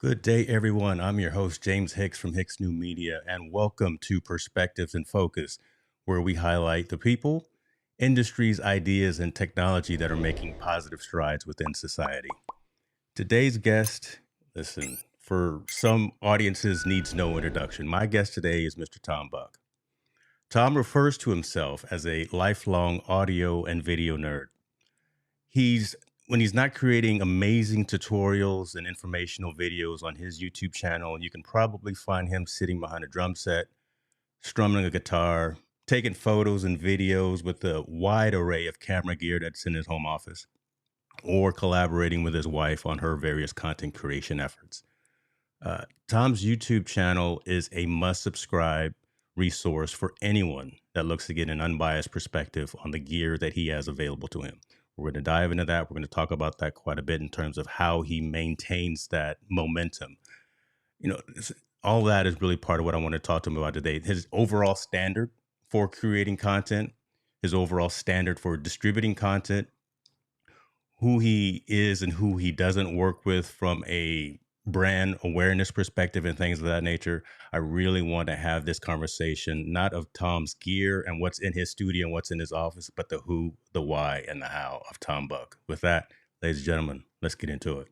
Good day, everyone. I'm your host, James Hicks from HicksNewMedia, and welcome to Perspectives in Focus, where we highlight the people, industries, ideas, and technology that are making positive strides within society. Today's guest, listen, for some audiences, needs no introduction. My guest today is Mr. Tom Buck. Tom refers to himself as a lifelong audio and video nerd. He's when he's not creating amazing tutorials and informational videos on his YouTube channel, you can probably find him sitting behind a drum set, strumming a guitar, taking photos and videos with a wide array of camera gear that's in his home office, or collaborating with his wife on her various content creation efforts. Tom's YouTube channel is a must subscribe resource for anyone that looks to get an unbiased perspective on the gear that he has available to him. We're going to dive into that. We're going to talk about that quite a bit in terms of how he maintains that momentum. All that is really part of what I want to talk to him about today. His overall standard for creating content, his overall standard for distributing content, who he is and who he doesn't work with from a brand awareness perspective and things of that nature. I really want to have this conversation, not of Tom's gear and what's in his studio and what's in his office, but the who, the why, and the how of Tom Buck. With that, ladies and gentlemen, let's get into it.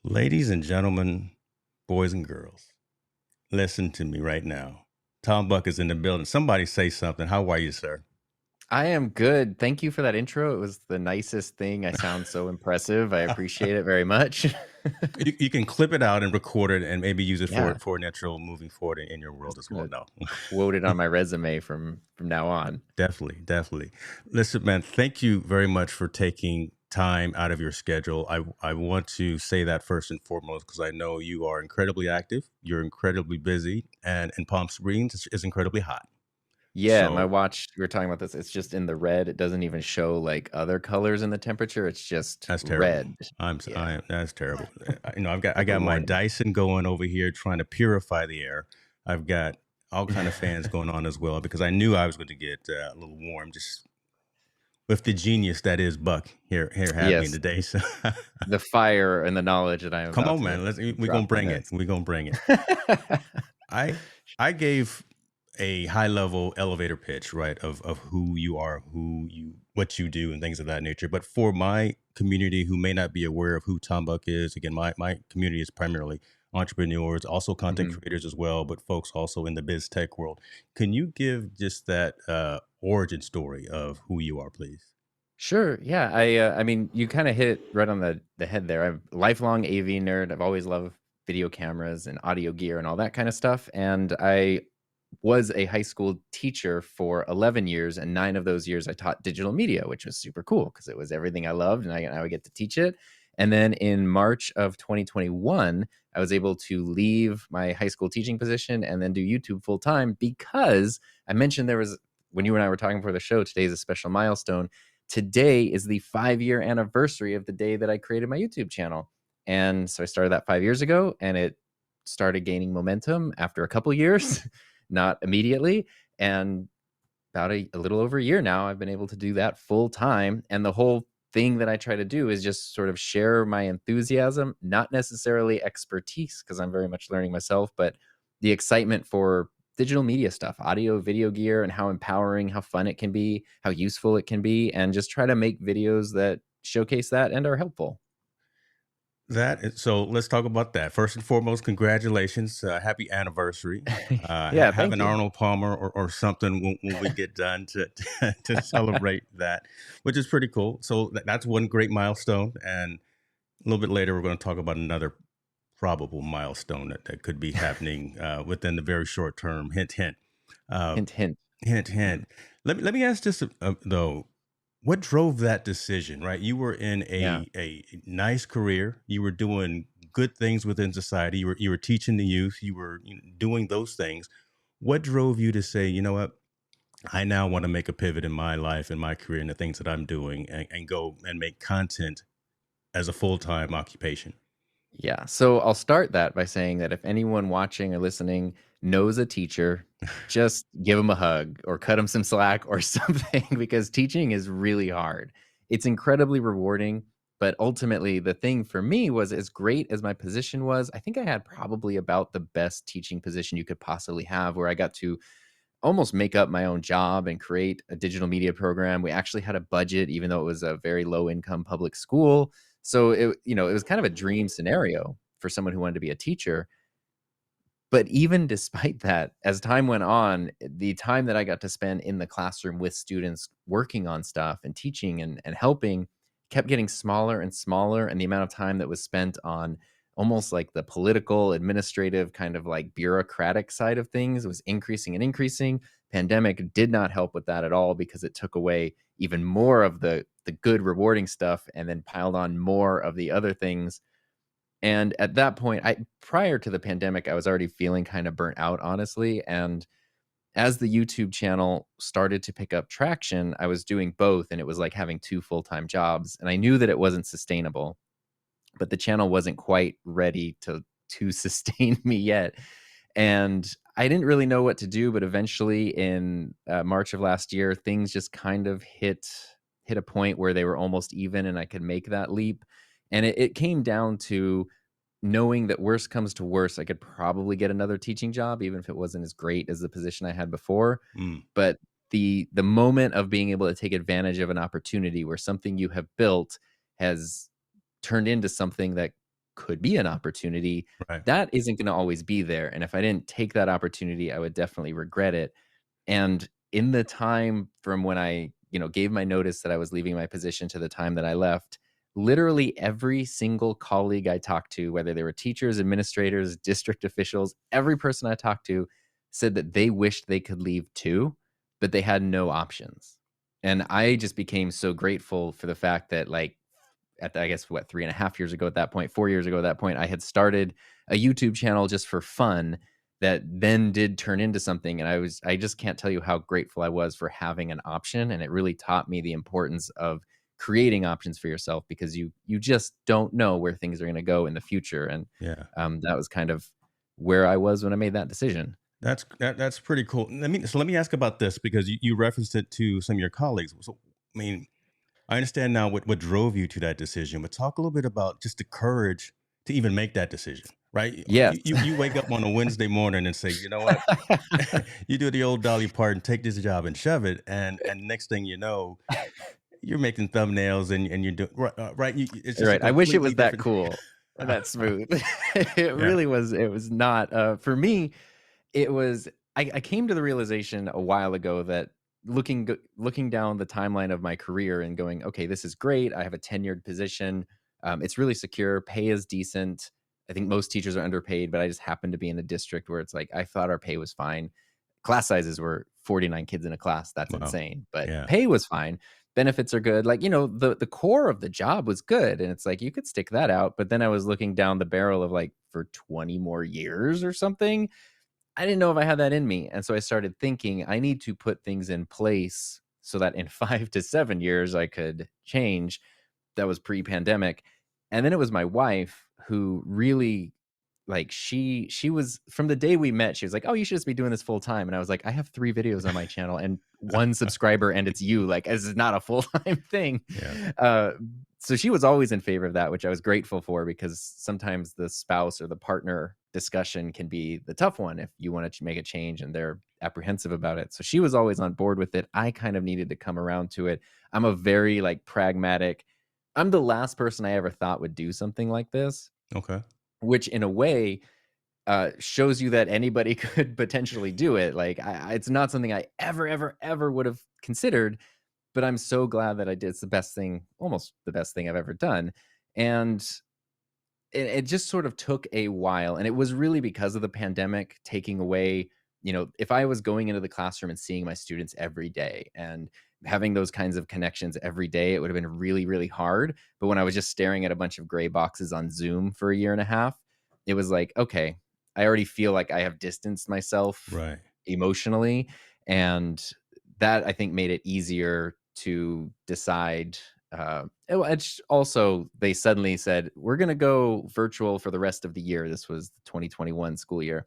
Ladies and gentlemen, boys and girls, listen to me right now. Tom Buck is in the building. Somebody say something. How are you, sir? I am good. Thank you for that intro. It was the nicest thing. I sound so impressive. I appreciate it very much. You can clip it out and record it and maybe use it Yeah, for natural moving forward in your world just as well. gonna No. quote it on my resume from now on. Definitely. Listen, man, thank you very much for taking time out of your schedule. I want to say that first and foremost because I know you are incredibly active, you're incredibly busy, and in Palm Springs is incredibly hot. Yeah, my So watch, we were talking about this. It's just in the red. It doesn't even show like other colors in the temperature. It's just that's terrible. red. I Yeah, am that's terrible. I like a got my warning. Dyson going over here trying to purify the air. I've got all kind of fans going on as well because I knew I was going to get a little warm just with the genius that is Buck here have me Yes, today. So the fire and the knowledge that I am come about on, to man. We drop gonna on bring it. this. We gonna bring it. I I gave a high level elevator pitch, right, of who you are, what you do, and things of that nature. But for my community who may not be aware of who Tom Buck is, again, my community is primarily entrepreneurs, also content Mhm. creators as well, but folks also in the biz tech world. Can you give just that origin story of who you are, please? Sure. Yeah. I mean, you kind of hit it right on the head there. I'm a lifelong AV nerd. I've always loved video cameras and audio gear and all that kind of stuff. And I was a high school teacher for 11 years, and 9 of those years I taught digital media, which was super cool because it was everything I loved, and I would get to teach it. And then in March of 2021, I was able to leave my high school teaching position and then do YouTube full time because I mentioned there was, when you and I were talking before the show, today is a special milestone. Today is the 5-year anniversary of the day that I created my YouTube channel. And so I started that 5 years ago, and it started gaining momentum after a couple years, not immediately. And about a little over a year now, I've been able to do that full time. And the whole thing that I try to do is just sort of share my enthusiasm, not necessarily expertise, because I'm very much learning myself, but the excitement for digital media stuff, audio, video gear, and how empowering, how fun it can be, how useful it can be, and just try to make videos that showcase that and are helpful. So let's talk about that. First and foremost, congratulations. Happy anniversary. Yeah, Have thank an you. Arnold Palmer or something when we get done to celebrate that, which is pretty cool. So that's one great milestone. And a little bit later, we're going to talk about another probable milestone that could be happening within the very short term. Hint, hint. Uh, Hint, hint. Hint, Mhm. hint. Let me ask this though. What drove that decision? Right, you were in Yeah. a nice career. You were doing good things within society. You were teaching the youth. You were doing those things. What drove you to say, you know what? I now want to make a pivot in my life and my career and the things that I'm doing, and go and make content as a full time occupation. Yeah. So I'll start that by saying that if anyone watching or listening knows a teacher, just give them a hug or cut them some slack or something because teaching is really hard. It's incredibly rewarding. But ultimately, the thing for me was as great as my position was, I think I had probably about the best teaching position you could possibly have, where I got to almost make up my own job and create a digital media program. We actually had a budget, even though it was a very low income public school. So it was kind of a dream scenario for someone who wanted to be a teacher. But even despite that, as time went on, the time that I got to spend in the classroom with students working on stuff and teaching and helping kept getting smaller and smaller. And the amount of time that was spent on almost like the political, administrative, kind of like bureaucratic side of things was increasing and increasing. Pandemic did not help with that at all because it took away even more of the good, rewarding stuff and then piled on more of the other things. And at that point, I prior to the pandemic, I was already feeling kind of burnt out, honestly. And as the YouTube channel started to pick up traction, I was doing both, and it was like having two full-time jobs. And I knew that it wasn't sustainable, but the channel wasn't quite ready to sustain me yet. And I didn't really know what to do, but eventually in March of last year, things just kind of hit a point where they were almost even, and I could make that leap. And it came down to knowing that worst comes to worst, I could probably get another teaching job, even if it wasn't as great as the position I had before. Mm, But the moment of being able to take advantage of an opportunity where something you have built has turned into something that could be an opportunity, right. that isn't going to always be there. And if I didn't take that opportunity, I would definitely regret it. And in the time from when I, gave my notice that I was leaving my position to the time that I left, literally every single colleague I talked to, whether they were teachers, administrators, district officials, every person I talked to said that they wished they could leave too, but they had no options. And I just became so grateful for the fact that, like, I guess, what, 3.5 years ago at that point, 4 years ago at that point, I had started a YouTube channel just for fun that then did turn into something. And I just can't tell you how grateful I was for having an option. And it really taught me the importance of creating options for yourself because you just don't know where things are going to go in the future. And Yeah. that was kind of where I was when I made that decision. That's pretty cool. Let me ask about this, because you referenced it to some of your colleagues. So, I mean, I understand now what drove you to that decision, but talk a little bit about just the courage to even make that decision, right? Yes. You wake up on a Wednesday morning and say, you know what, you do the old Dolly Parton, take this job and shove it, and next thing you know, you're making thumbnails, and you're doing right. Right, it's just a Right. I wish it completely was that different. cool, that smooth. It Yeah. really was. It was not. For me, it was. I came to the realization a while ago that looking down the timeline of my career and going, okay, this is great. I have a tenured position. It's really secure. Pay is decent. I think most teachers are underpaid, but I just happened to be in a district where it's like I thought our pay was fine. Class sizes were 49 kids in a class. That's Wow. insane. But Yeah. pay was fine. Benefits are good. Like, the core of the job was good. And it's like you could stick that out. But then I was looking down the barrel of like for 20 more years or something. I didn't know if I had that in me. And so I started thinking I need to put things in place so that in 5 to 7 years I could change. That was pre-pandemic. And then it was my wife who really, like, she was, from the day we met, she was like, "Oh, you should just be doing this full time." And I was like, "I have 3 videos on my channel and 1 subscriber and it's you. Like, this is not a full-time thing." Yeah. Uh, so she was always in favor of that, which I was grateful for because sometimes the spouse or the partner discussion can be the tough one if you want to make a change and they're apprehensive about it. So she was always on board with it. I kind of needed to come around to it. I'm a very, like, pragmatic. I'm the last person I ever thought would do something like this, Okay. which in a way shows you that anybody could potentially do it. Like, it's not something I ever, ever, ever would have considered, but I'm so glad that I did. It's the best thing, almost the best thing I've ever done. And it just sort of took a while. And it was really because of the pandemic taking away, if I was going into the classroom and seeing my students every day and having those kinds of connections every day, it would have been really, really hard. But when I was just staring at a bunch of gray boxes on Zoom for a year and a half, it was like, okay, I already feel like I have distanced myself Right. emotionally. And that I think made it easier to decide. It's also, they suddenly said, we're going to go virtual for the rest of the year. This was the 2021 school year.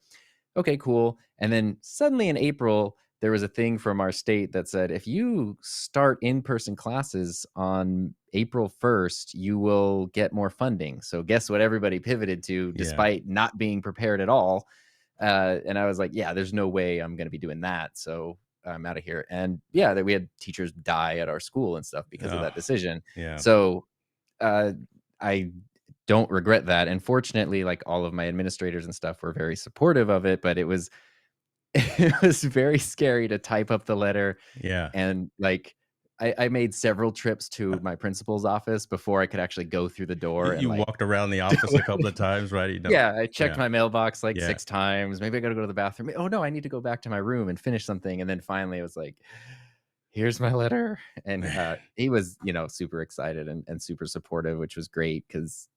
Okay, cool. And then suddenly in April, there was a thing from our state that said, if you start in-person classes on April 1st, you will get more funding. So guess what everybody pivoted to, Yeah. despite not being prepared at all. And I was like, yeah, there's no way I'm going to be doing that. So I'm out of here. And yeah, that we had teachers die at our school and stuff because of Oh, that decision. yeah. So uh, I don't regret that. And fortunately, like, all of my administrators and stuff were very supportive of it, but it was it was very scary to type up the letter. Yeah. And like, I made several trips to my principal's office before I could actually go through the door and You like walked around the do office a couple of it. times, right? You know. Yeah, I checked Yeah. my mailbox like Yeah. 6 times. Maybe I gotta go to the bathroom. Oh, no, I need to go back to my room and finish something. And then finally, it was like, "Here's my letter." And, he was, super excited and super supportive, which was great because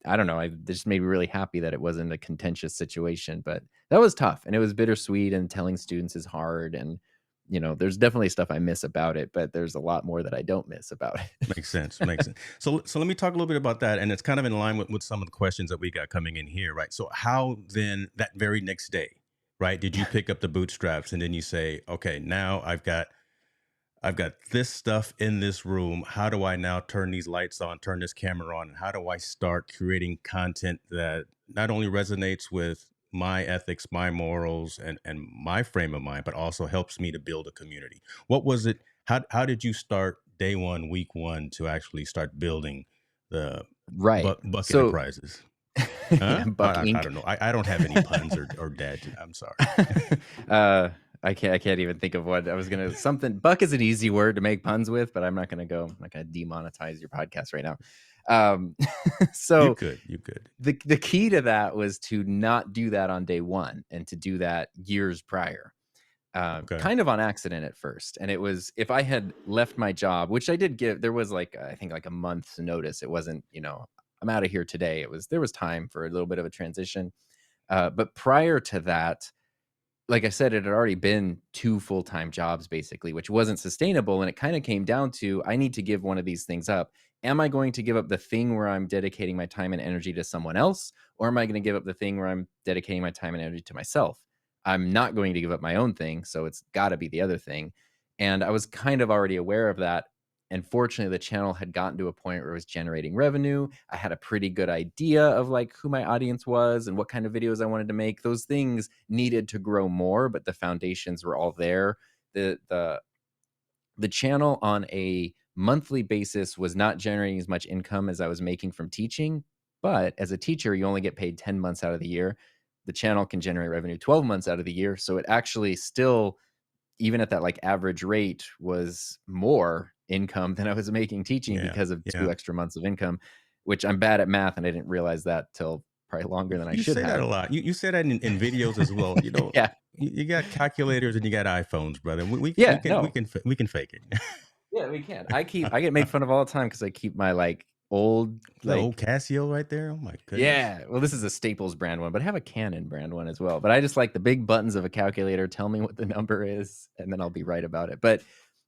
I don't know, I just made me really happy that it wasn't a contentious situation, but that was tough, and it was bittersweet, and telling students is hard, and, there's definitely stuff I miss about it, but there's a lot more that I don't miss about it. Makes sense. Makes sense. So let me talk a little bit about that, and it's kind of in line with some of the questions that we got coming in here, right? So how then that very next day, right? Did you pick up the bootstraps and then you say, okay, now I've got this stuff in this room. How do I now turn these lights on, turn this camera on, and how do I start creating content that not only resonates with my ethics, my morals, and my frame of mind, but also helps me to build a community? What was it? How did you start day one, week one, to actually start building the Right. Buck So Enterprises? yeah, Huh? Buck I Inc. don't know. I don't have any puns or dad. I'm sorry. I can't even think of what I was gonna something. Buck is an easy word to make puns with, but I'm not gonna demonetize your podcast right now. Um, You so could. You could. the key to that was to not do that on day one and to do that years prior. Okay. Kind of on accident at first. And it was, if I had left my job, which I did give, there was like, I think like a month's notice. It wasn't, I'm out of here today. There was time for a little bit of a transition. But prior to that, like I said, it had already been 2 full-time jobs basically, which wasn't sustainable, and it kinda came down to, I need to give one of these things up. Am I going to give up the thing where I'm dedicating my time and energy to someone else, or am I gonna give up the thing where I'm dedicating my time and energy to myself? I'm not going to give up my own thing, so it's gotta be the other thing, and I was kind of already aware of that, and fortunately, the channel had gotten to a point where it was generating revenue. I had a pretty good idea of, like, who my audience was and what kind of videos I wanted to make. Those things needed to grow more, but the foundations were all there. The channel on a monthly basis was not generating as much income as I was making from teaching, but as a teacher, you only get paid 10 months out of the year. The channel can generate revenue 12 months out of the year, so it actually still, even at that like average rate, was more income than I was making teaching Yeah. because of Yeah. 2 extra months of income, which I'm bad at math and I didn't realize that till probably longer than I You should say that a have. lot. You say that in videos as well. Yeah. You got calculators and you got iPhones, brother. We Yeah, can no. we can fake it. Yeah, we can. I get made fun of all the time because I keep my, like, old, The old like, Casio right there. Oh my goodness. yeah, well, this is a Staples brand one, but I have a Canon brand one as well, but I just like the big buttons of a calculator, tell me what the number is, and then I'll be right about it. But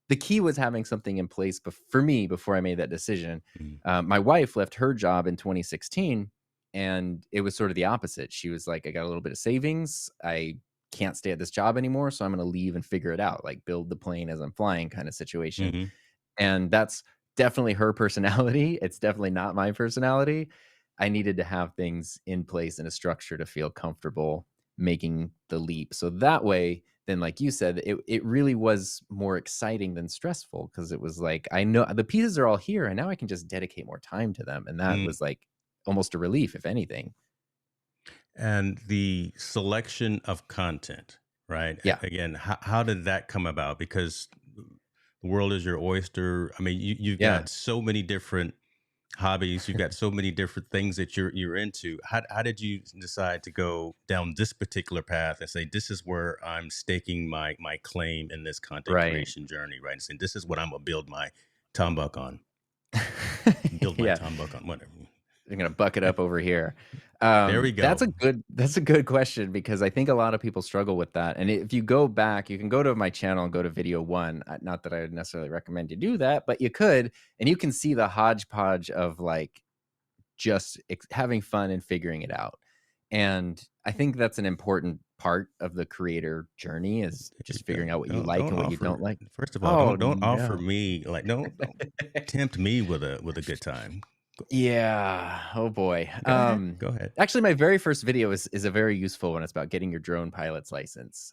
the key was having something in place for me before I made that decision. Mm. My wife left her job in 2016, and it was sort of the opposite. She was like, "I got a little bit of savings. I can't stay at this job anymore, so I'm gonna leave and figure it out, like, build the plane as I'm flying," kinda situation. Hmm. And that's definitely her personality. It's definitely not my personality. I needed to have things in place and a structure to feel comfortable making the leap. So that way, then like you said, it really was more exciting than stressful because it was like, I know the pieces are all here and now I can just dedicate more time to them. And that Mm. was like almost a relief, if anything. And the selection of content, right? Yeah. Again, how did that come about? Because the world is your oyster. I mean, you've Yeah. got so many different hobbies. You've got so many different things that you're into. How did you decide to go down this particular path and say this is where I'm staking my claim in this content Right. creation journey, right? And saying this is what I'm gonna build my tombuk on, build my Yeah. tombuk on, whatever. They're gonna buck it up over here. There we That's go. a good question because I think a lot of people struggle with that. And if you go back, you can go to my channel and go to video one. Not that I would necessarily recommend you do that, but you could, and you can see the hodgepodge of like just having fun and figuring it out. And I think that's an important part of the creator journey is There you just go. figuring out what you like Don't and what you offer. don't like. First of all, Oh don't offer no. me like don't tempt me with a good time. Yeah. Oh boy. Go ahead. Go ahead. Actually, my very first video is a very useful one. It's about getting your drone pilot's license.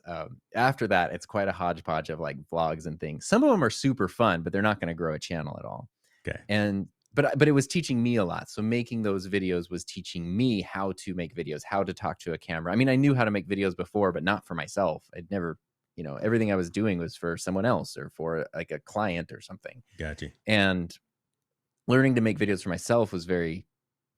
After that, it's quite a hodgepodge of like vlogs and things. Some of them are super fun, but they're not going to grow a channel at all. Okay. And but it was teaching me a lot. So making those videos was teaching me how to make videos, how to talk to a camera. I mean, I knew how to make videos before, but not for myself. I'd never, everything I was doing was for someone else or for like a client or something. Gotcha. And learning to make videos for myself was very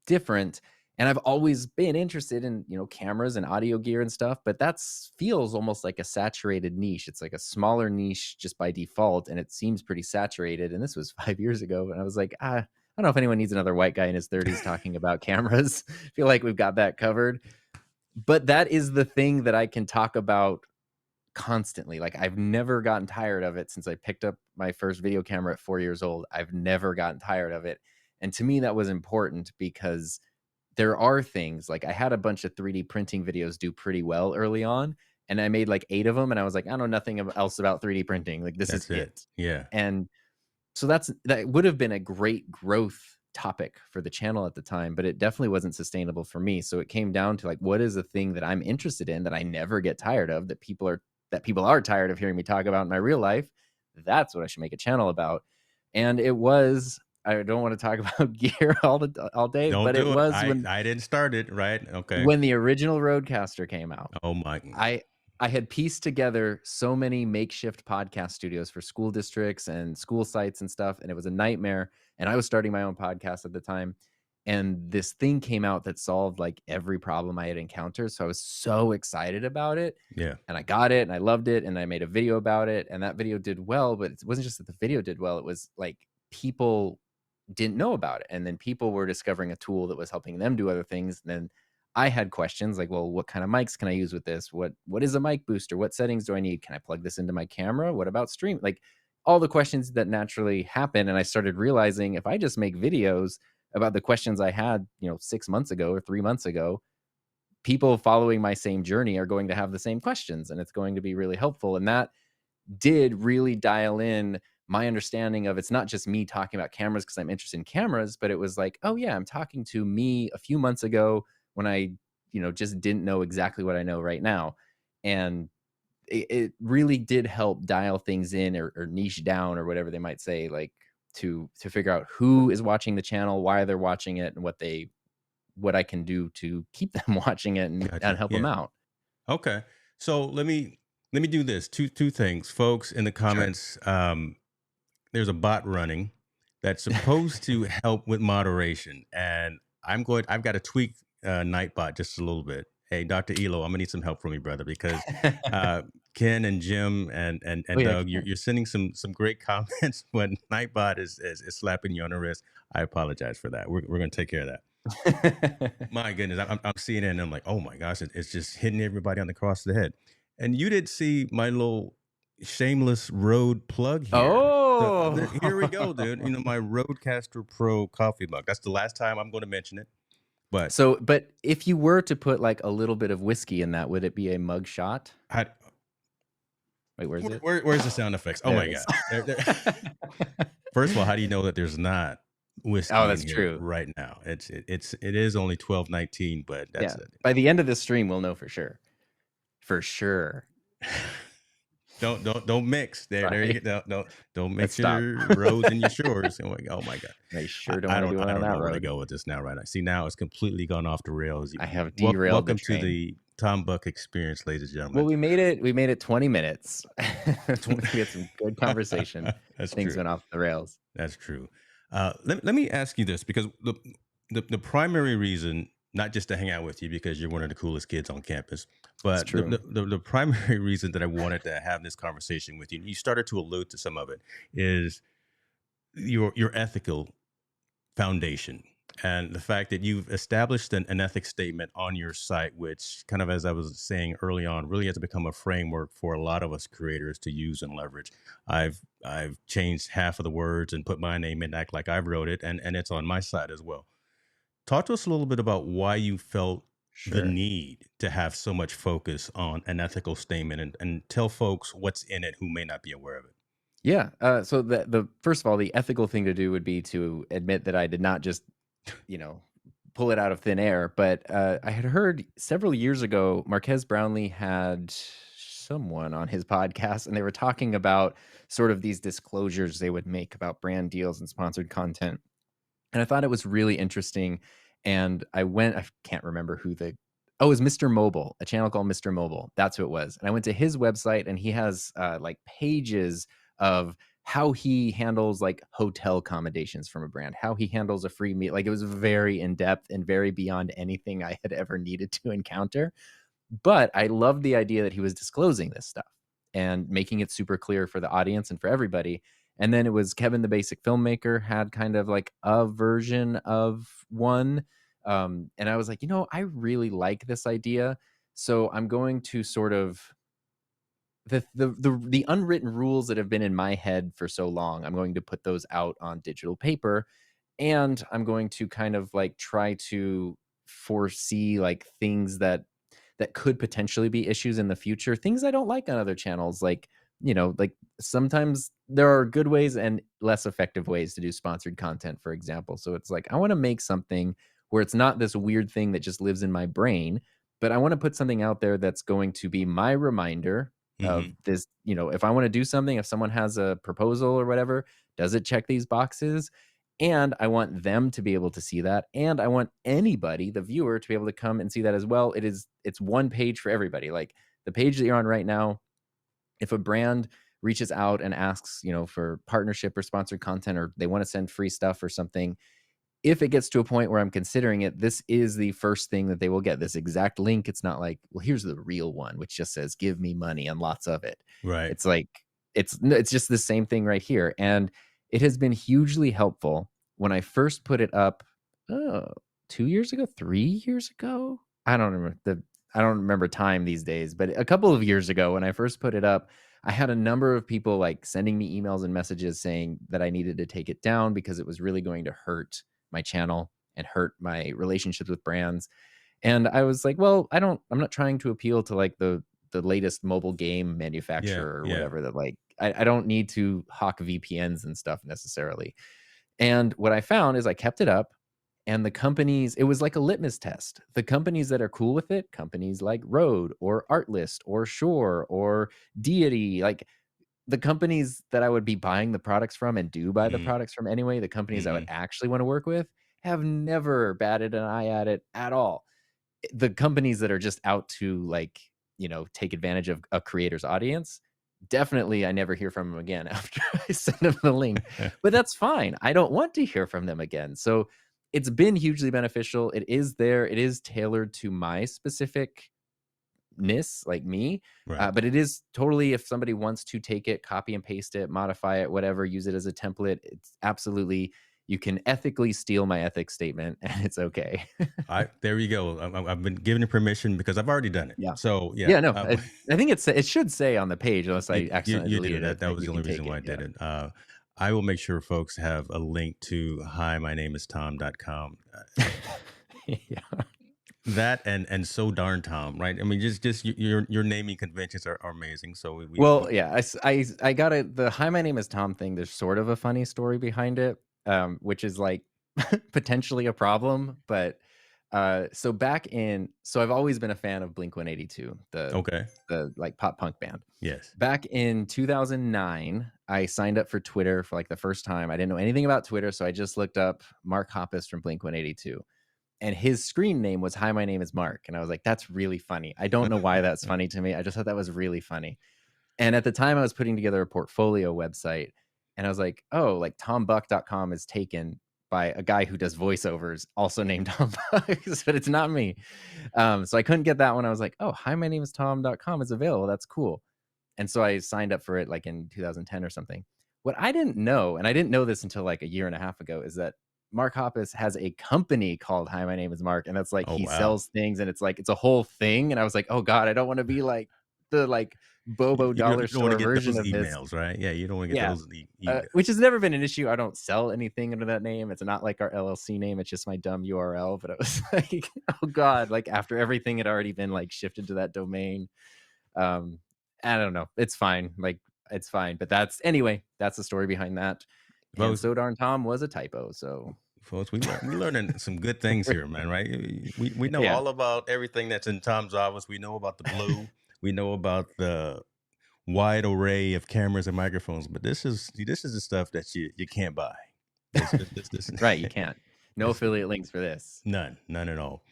different. And I've always been interested in, cameras and audio gear and stuff, but that's feels almost like a saturated niche. It's like a smaller niche just by default, and it seems pretty saturated. And this was 5 years ago, and I was like, I don't know if anyone needs another white guy in his 30s talking about cameras. I feel like we've got that covered. But that is the thing that I can talk about constantly. Like I've never gotten tired of it since I picked up my first video camera at 4 years old. I've never gotten tired of it. And to me, that was important because there are things like I had a bunch of 3D printing videos do pretty well early on, and I made like 8 of them. And I was like, I know nothing else about 3D printing. Like this is That's it. it. Yeah. And so that would have been a great growth topic for the channel at the time, but it definitely wasn't sustainable for me. So it came down to like, what is the thing that I'm interested in that I never get tired of, that people are tired of hearing me talk about in my real life? That's what I should make a channel about. And it was, I don't want to talk about gear all day, Don't but it do it. was I didn't start it, right? Okay. when the original Rodecaster came out. Oh my. I had pieced together so many makeshift podcast studios for school districts and school sites and stuff, and it was a nightmare. And I was starting my own podcast at the time, and this thing came out that solved like every problem I had encountered. So I was so excited about it, Yeah. and I got it, and I loved it, and I made a video about it, and that video did well. But it wasn't just that the video did well; it was like people didn't know about it, and then people were discovering a tool that was helping them do other things. And then I had questions like, well, what kind of mics can I use with this? What is a mic booster? What settings do I need? Can I plug this into my camera? What about stream? Like all the questions that naturally happen. And I started realizing if I just make videos about the questions I had, 6 months ago or 3 months ago, people following my same journey are going to have the same questions, and it's going to be really helpful. And that did really dial in my understanding of, it's not just me talking about cameras because I'm interested in cameras, but it was like, oh yeah, I'm talking to me a few months ago when I, just didn't know exactly what I know right now. And it really did help dial things in or niche down or whatever they might say, like to figure out who is watching the channel, why they're watching it, and what I can do to keep them watching it Gotcha. and help them Yeah. out. Okay. So let me do this. Two things, folks, in the Sure. comments. There's a bot running that's supposed to help with moderation, and I've got to tweak Nightbot just a little bit. Hey, Dr. Elo, I'm gonna need some help from you, brother, because uh, Ken and Jim Oh and yeah, Doug, you're sending some great comments, but Nightbot is slapping you on the wrist. I apologize for that. We're gonna take care of that. My goodness, I'm seeing it and I'm like, oh my gosh, it's just hitting everybody on the cross of the head. And you did see my little shameless road plug here. So Oh. here we go, dude. My Roadcaster Pro coffee mug. That's the last time I'm going to mention it. But So, but if you were to put like a little bit of whiskey in that, would it be a mug shot? I, Wait, where's it? where's the sound effects? Oh There my it god! is. First of all, how do you know that there's not Oh, whiskey in that's here true. right now? It is only 12:19, but Yeah. that's it. By the end of this stream, we'll know for sure. For sure. Don't mix. There you Sorry. go. Don't Let's mix stop. your roads and your shores. Oh my god. I sure don't I want to don't go I on don't that know where to road. go with this now. Right? I see now it's completely gone off the rails. I have derailed the Welcome to train. the Tom Buck experience, ladies and Well, gentlemen. we made it 20 minutes. We had some good conversation. That's Things true. went off the rails. That's true. Let me ask you this, because the primary reason, not just to hang out with you because you're one of the coolest kids on campus, It's but true. the primary reason that I wanted to have this conversation with you, and you started to allude to some of it, is your ethical foundation. And the fact that you've established an ethics statement on your site, which kind of, as I was saying early on, really has become a framework for a lot of us creators to use and leverage. I've changed half of the words and put my name in, act like I wrote it, and it's on my site as well. Talk to us a little bit about why you felt the Sure. need to have so much focus on an ethical statement, and tell folks what's in it who may not be aware of it. Yeah. So the first of all, the ethical thing to do would be to admit that I did not just, you know, pull it out of thin air. But I had heard several years ago, Marquez Brownlee had someone on his podcast, and they were talking about sort of these disclosures they would make about brand deals and sponsored content. And I thought it was really interesting. And I can't remember who it was Mr. Mobile, a channel called Mr. Mobile. That's who it was. And I went to his website, and he has like pages of how he handles like hotel accommodations from a brand, how he handles a free meal. Like it was very in depth and very beyond anything I had ever needed to encounter. But I loved the idea that he was disclosing this stuff and making it super clear for the audience and for everybody. And then it was Kevin, the Basic Filmmaker, had kind of like a version of one. And I was like, I really like this idea. So I'm going to sort of the unwritten rules that have been in my head for so long. I'm going to put those out on digital paper, and I'm going to kind of like try to foresee like things that could potentially be issues in the future, things I don't like on other channels. Like, like sometimes there are good ways and less effective ways to do sponsored content, for example. So it's like, I want to make something where it's not this weird thing that just lives in my brain, but I want to put something out there that's going to be my reminder of Hmm. this. If I want to do something, if someone has a proposal or whatever, does it check these boxes? And I want them to be able to see that. And I want anybody, the viewer, to be able to come and see that as well. It's one page for everybody. Like the page that you're on right now, if a brand reaches out and asks, for partnership or sponsored content, or they want to send free stuff or something, if it gets to a point where I'm considering it, this is the first thing that they will get, this exact link. It's not like, well, here's the real one, which just says, give me money and lots of it. Right. It's like, it's just the same thing right here. And it has been hugely helpful when I first put it up, oh, 2 years ago, 3 years ago. I don't remember time these days, but a couple of years ago when I first put it up, I had a number of people like sending me emails and messages saying that I needed to take it down because it was really going to hurt my channel and hurt my relationships with brands. And I was like, well, I'm not trying to appeal to like the latest mobile game Yeah. manufacturer or Yeah. whatever, that like I don't need to hawk VPNs and stuff necessarily. And what I found is I kept it up, and the companies, it was like a litmus test. The companies that are cool with it, companies like Rode or Artlist or Shure or Deity, like the companies that I would be buying the products from and do buy the Mm-hmm. products from anyway, the companies I would Mm-hmm. actually want to work with, have never batted an eye at it at all. The companies that are just out to like, take advantage of a creator's audience, definitely I never hear from them again after I send them the link. But that's fine. I don't want to hear from them again. So it's been hugely beneficial. It is there. It is tailored to my specific like me. Right. But it is totally, if somebody wants to take it, copy and paste it, modify it, whatever, use it as a template, it's absolutely, you can ethically steal my ethics statement and it's okay. I There you go. I've been given permission because I've already done it. Yeah. So yeah, Yeah, no, I think it should say on the page, unless I accidentally you do deleted that. it, That that was you the can only reason take why it. I Yeah. did it. I will make sure folks have a link to hi, my name is Tom.com. Yeah. That and so darn Tom, right? I mean, just your naming conventions are amazing. So Well, yeah, I got it. The "Hi, my name is Tom" thing, there's sort of a funny story behind it, which is like potentially a problem. But so I've always been a fan of Blink-182, okay. the like pop punk band. Yes. Back in 2009, I signed up for Twitter for like the first time. I didn't know anything about Twitter, so I just looked up Mark Hoppus from Blink-182, and his screen name was "Hi, my name is Mark," and I was like, "That's really funny." I don't know why that's funny to me. I just thought that was really funny. And at the time I was putting together a portfolio website, and I was like, oh, like tombuck.com is taken by a guy who does voiceovers, also named Tom Buck, but it's not me. So I couldn't get that one. I was like, oh, hi, my name is Tom.com is available. That's cool. And so I signed up for it like in 2010 or something. What I didn't know, and I didn't know this until like a year and a half ago, is that Mark Hoppus has a company called Hi, My Name is Mark, and that's like Oh he wow. sells things, and it's like it's a whole thing. And I was like, oh god, I don't want to be like the like Bobo dollar You don't want to store get version those of this. emails, right? Yeah, you don't want to get Yeah. those emails. Which has never been an issue. I don't sell anything under that name. It's not like our LLC name. It's just my dumb URL. But it was like, oh god, like after everything had already been like shifted to that domain. Um, I don't know. It's fine. Like it's fine. But that's the story behind that. And Folks, so darn Tom was a typo. So folks, we learning some good things here, man. Right? We know yeah. all about everything that's in Tom's office. We know about the blue. We know about the wide array of cameras and microphones. But this is the stuff that you can't buy. This Right. You can't. No this affiliate links for this. none at all.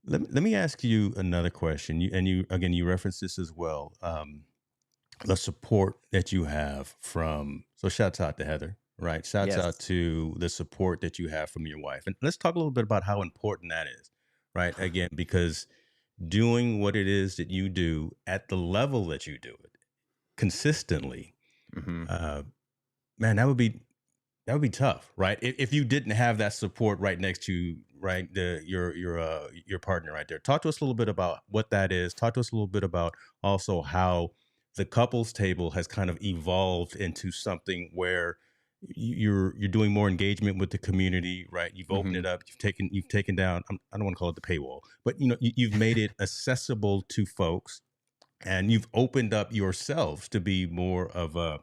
Let me ask you another question. You again, you referenced this as well. The support that you have from, so shouts out to Heather, right? Shouts out Yes. to the support that you have from your wife. And let's talk a little bit about how important that is, right? Again, because doing what it is that you do at the level that you do it consistently, Hmm. uh, man, that would be tough, right? If you didn't have that support right next to you, right, your partner right there. Talk to us a little bit about what that is. Talk to us a little bit about also how the couples table has kind of evolved into something where you're doing more engagement with the community, right? You've opened Hmm. it up. You've taken down. I don't want to call it the paywall, but you've made it accessible to folks, and you've opened up yourselves to be more of a,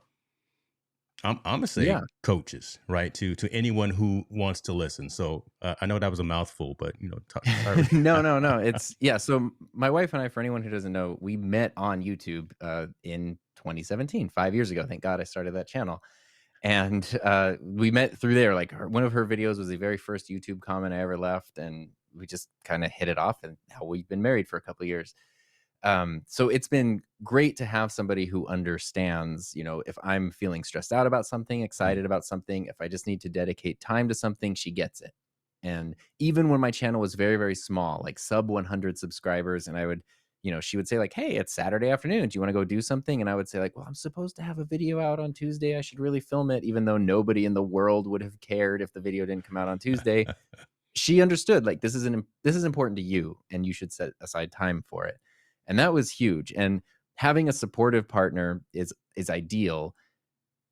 I'm gonna say Yeah. coaches, right? To anyone who wants to listen. So I know that was a mouthful, but start with. No, no, no. It's yeah. So my wife and I, for anyone who doesn't know, we met on YouTube in 2017, 5 years ago. Thank God I started that channel. And we met through there. Like one of her videos was the very first YouTube comment I ever left. And we just kind of hit it off. And now we've been married for a couple of years. So it's been great to have somebody who understands, if I'm feeling stressed out about something, Mm, excited about something, if I just need to dedicate time to something, she gets it. And even when my channel was very, very small, like sub 100 subscribers, and I would, she would say like, "Hey, it's Saturday afternoon. Do you want to go do something?" And I would say like, "Well, I'm supposed to have a video out on Tuesday. I should really film it," even though nobody in the world would have cared if the video didn't come out on Tuesday. She understood like this is important to you, and you should set aside time for it. And that was huge. And having a supportive partner is ideal.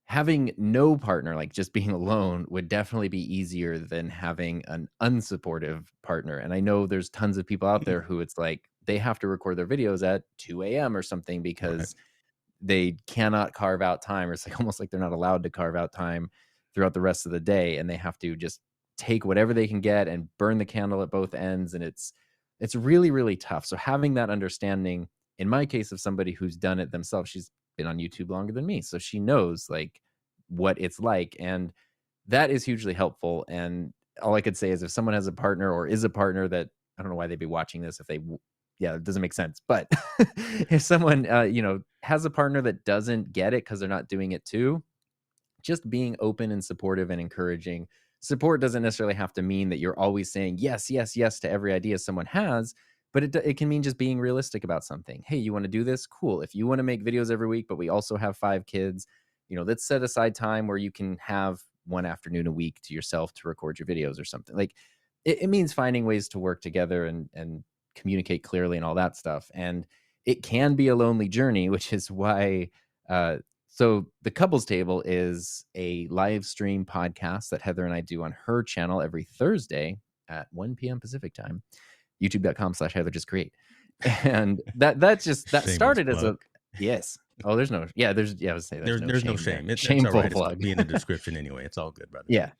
Having no partner, like just being alone, would definitely be easier than having an unsupportive partner. And I know there's tons of people out there who it's like they have to record their videos at 2 a.m. or something right. because they cannot carve out time, or it's like almost like they're not allowed to carve out time throughout the rest of the day, and they have to just take whatever they can get and burn the candle at both ends. And it's really, really tough. So having that understanding, in my case, of somebody who's done it themselves, she's been on YouTube longer than me, so she knows like what it's like, and that is hugely helpful. And all I could say is if someone has a partner or is a partner that, I don't know why they'd be watching this if they yeah, it doesn't make sense. But if someone has a partner that doesn't get it because they're not doing it too, just being open and supportive and encouraging. Support doesn't necessarily have to mean that you're always saying yes, yes, yes to every idea someone has, but it can mean just being realistic about something. Hey, you want to do this? Cool. If you want to make videos every week, but we also have 5 kids, let's set aside time where you can have one afternoon a week to yourself to record your videos or something. Like it means finding ways to work together and communicate clearly and all that stuff. And it can be a lonely journey, which is why so the Couples Table is a live stream podcast that Heather and I do on her channel every Thursday at 1 p.m. Pacific time, youtube.com/Heather Just Create. And that Shameless started as a plug. yes. Oh, there's no yeah, I would say there's no There's no shame there. shame. It's all Shameful right. It's going to plug. be in the description anyway. It's all good, brother. Yeah.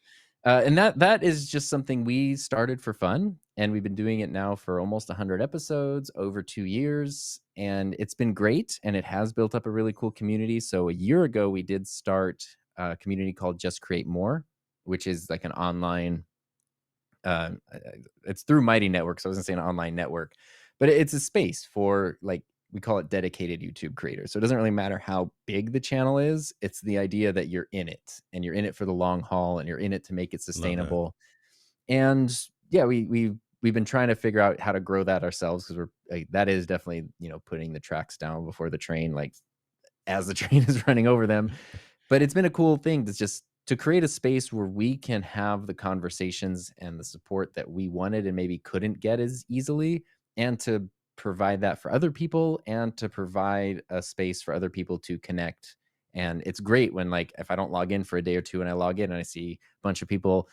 And that is just something we started for fun, and we've been doing it now for almost 100 episodes over 2 years, and it's been great, and it has built up a really cool community. So a year ago, we did start a community called Just Create More, which is like an online. It's through Mighty Network, so I was gonna say an online network, but it's a space for like we call it dedicated YouTube creators. So it doesn't really matter how big the channel is. It's the idea that you're in it and you're in it for the long haul and you're in it to make it Love that. sustainable. And yeah, we've been trying to figure out how to grow that ourselves because we're that is definitely putting the tracks down before the train, like as the train is running over them. But it's been a cool thing to just to create a space where we can have the conversations and the support that we wanted and maybe couldn't get as easily, and to provide that for other people, and to provide a space for other people to connect. And it's great when, like, if I don't log in for a day or two and I log in and I see a bunch of people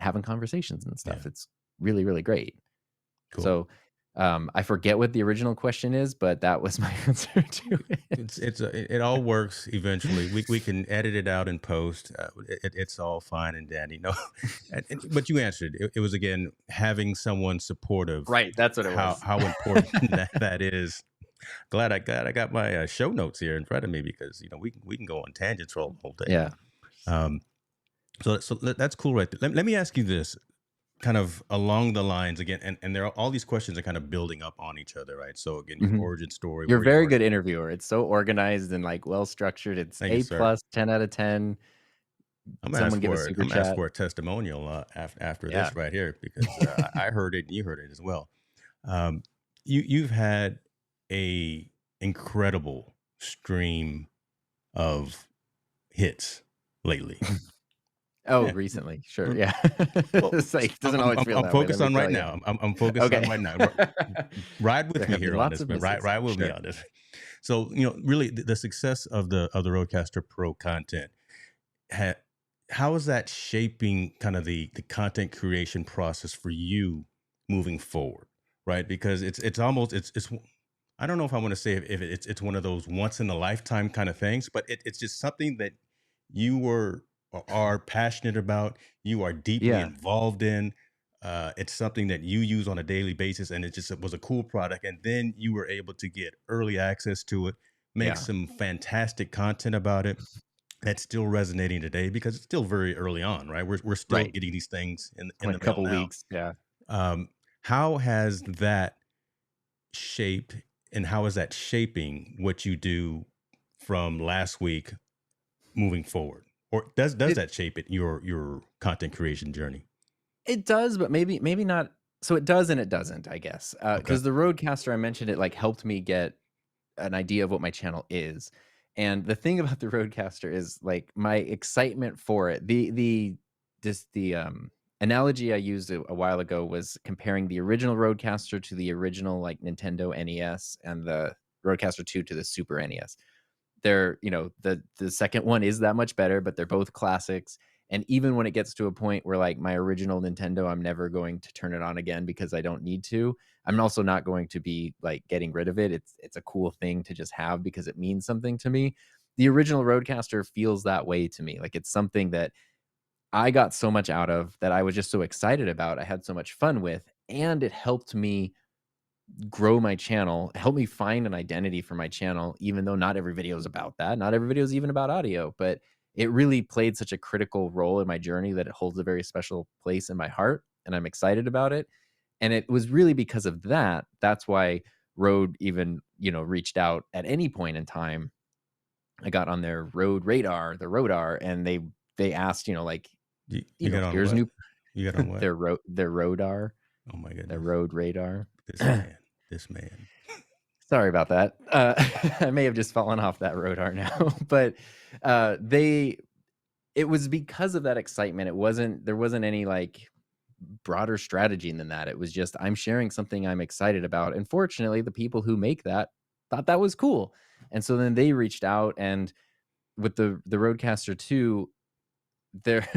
having conversations and Yeah. stuff, it's really, really great. Cool. So, I forget what the original question is, but that was my answer to it. It all works eventually. We can edit it out in post. It's all fine and dandy. No, but you answered. It was again having someone supportive. Right, that's what it How was. important that is. Glad I got my show notes here in front of me because we can go on tangents for all day. Yeah. Um, that's cool, right there. Let me ask you this, kind of along the lines again, and there are all these questions are kind of building up on each other, right? So again, your Mhm. origin story, You're a where you very were. good interviewer. It's so organized and, like, well structured. It's Thank you, A sir. plus, 10 out of 10. Someone give a super I'm gonna ask chat. for a testimonial after Yeah. this right here because I heard it and you heard it as well. Um, you've had a incredible stream of hits lately. Oh, Yeah. recently. Sure, Mm, yeah. Well, It's like, doesn't always feel I'm that way, let focused me on right tell you. now. I'm focused on Okay. right now. Ride There with me have been here on lots this, of man. misses. Ride with me Sure. on this. So, really the success of the Rodecaster Pro content, ha, how is that shaping kind of the content creation process for you moving forward? Right? Because it's almost it's I don't know if I want to say if it's one of those once in a lifetime kind of things, but it's just something that you were or are passionate about, you are deeply Yeah, involved in. It's something that you use on a daily basis, and it just was a cool product. And then you were able to get early access to it, make yeah. some fantastic content about it that's still resonating today because it's still very early on, right? We're still Right. getting these things in Like, the a mail couple now. weeks, yeah. Um, how has that shaped and how is that shaping what you do from last week moving forward? Or does It that shape it your content creation journey? it does, but maybe not. So it does and it doesn't, I guess. Okay. Because the Rodecaster, I mentioned it, like, helped me get an idea of what my channel is. And the thing about the Rodecaster is, like, my excitement for it. The analogy I used a while ago was comparing the original Rodecaster to the original, like, Nintendo NES, and the Rodecaster 2 to the Super NES. They're, the second one is that much better, but they're both classics. And even when it gets to a point where, like, my original Nintendo, I'm never going to turn it on again because I don't need to. I'm also not going to be, like, getting rid of it. It's a cool thing to just have because it means something to me. The original Rodecaster feels that way to me. Like, it's something that I got so much out of, that I was just so excited about. I had so much fun with, and it helped me grow my channel, help me find an identity for my channel, even though not every video is about that. Not every video is even about audio, but it really played such a critical role in my journey that it holds a very special place in my heart, and I'm excited about it. And it was really because of that. That's why Rode even, reached out at any point in time. I got on their Rode radar, the Rodar, and they asked, like, You got on here's what? new You got on what? their Rodar, Oh my their goodness. Rode radar. This man. This man. Sorry about that. I may have just fallen off that radar now, but they it was because of that excitement. There wasn't any, like, broader strategy than that. It was just, I'm sharing something I'm excited about. And fortunately, the people who make that thought that was cool. And so then they reached out, and with the Rodecaster 2, their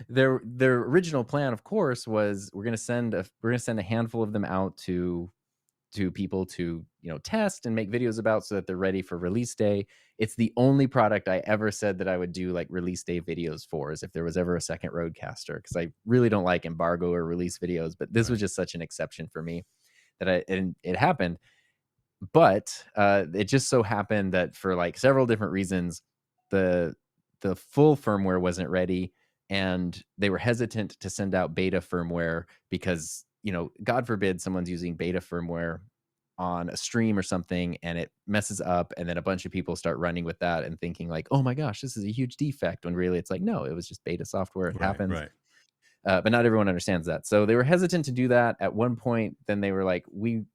their original plan, of course, was we're gonna send a handful of them out to people to, test and make videos about, so that they're ready for release day. It's the only product I ever said that I would do, like, release day videos for, is if there was ever a second Rodecaster, because I really don't like embargo or release videos, but this was Right. just such an exception for me that and it happened. But it just so happened that for, like, several different reasons, the the full firmware wasn't ready, and they were hesitant to send out beta firmware because, God forbid someone's using beta firmware on a stream or something and it messes up, and then a bunch of people start running with that and thinking, like, "Oh my gosh, this is a huge defect," when really it's like, "No, it was just beta software, it Right. happens." Right. But not everyone understands that. So they were hesitant to do that at one point. Then they were like, we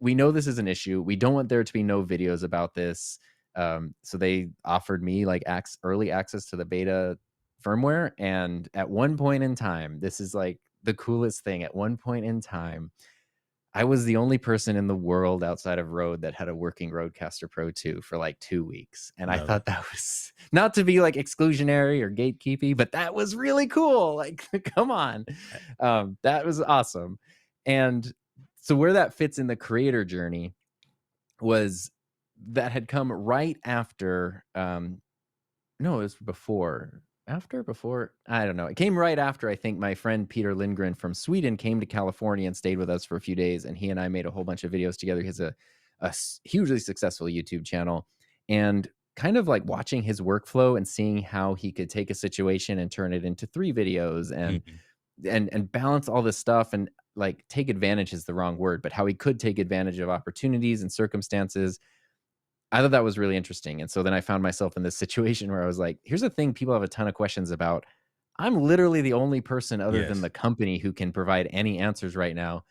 know this is an issue. We don't want there to be no videos about this. So they offered me, like, early access to the beta firmware. And at one point in time, this is like the coolest thing. At one point in time, I was the only person in the world outside of Rode that had a working Rodecaster Pro 2 for like 2 weeks. And I Love it. thought that was not to be like exclusionary or gatekeepy, but that was really cool. Like, come on. That was awesome. And so where that fits in the creator journey was that had come right after no, it was before. Before? I don't know. It came right after, I think, my friend Peter Lindgren from Sweden came to California and stayed with us for a few days, and he and I made a whole bunch of videos together. He has a hugely successful YouTube channel, and kind of like watching his workflow and seeing how he could take a situation and turn it into 3 videos and Mhm. balance all this stuff and, like, take advantage is the wrong word, but how he could take advantage of opportunities and circumstances. I thought that was really interesting, and so then I found myself in this situation where I was like, "Here's the thing people have a ton of questions about. I'm literally the only person other than Yes. the company who can provide any answers right now.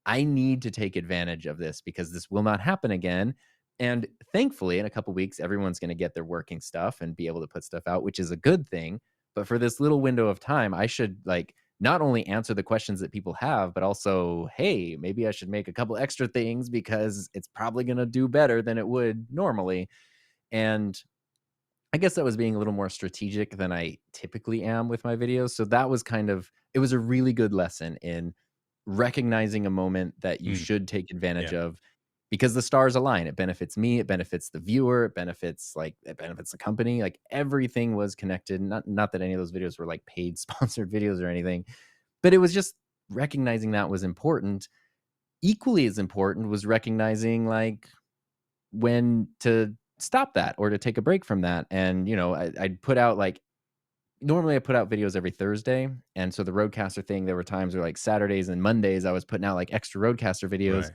I need to take advantage of this because this will not happen again." And thankfully, in a couple weeks, everyone's gonna get their working stuff and be able to put stuff out, which is a good thing. But for this little window of time, I should, like, not only answer the questions that people have, but also, hey, maybe I should make a couple extra things because it's probably gonna do better than it would normally. And I guess that was being a little more strategic than I typically am with my videos. So that was kind of it was a really good lesson in recognizing a moment that you Mm. should take advantage Yeah. of because the stars align. It benefits me, it benefits the viewer, it benefits the company. Like everything was connected. Not that any of those videos were like paid sponsored videos or anything, but it was just recognizing that was important. Equally as important was recognizing like when to stop that or to take a break from that. And, I'd put out like normally I put out videos every Thursday. And so the Roadcaster thing, there were times where like Saturdays and Mondays, I was putting out like extra Roadcaster videos, Right.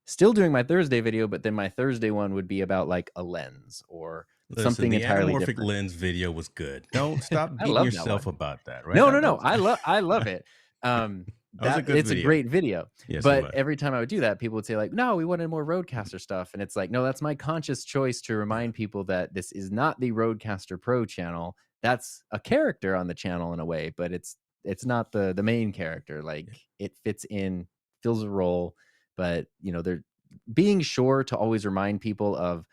still doing my Thursday video, but then my Thursday one would be about like a lens or Listen, something the entirely anamorphic different. lens video was good. Don't stop I beating love that yourself one. about that, right? No, no, That no. was I love it. that was a That good it's a video. great video. Yes, it But was. every time I would do that, people would say like, "No, we wanted more Rodecaster stuff." And it's like, "No, that's my conscious choice to remind people that this is not the Rodecaster Pro channel. That's a character on the channel in a way, but it's not the main character. Like it fits in, fills a role, but they're being sure to always remind people of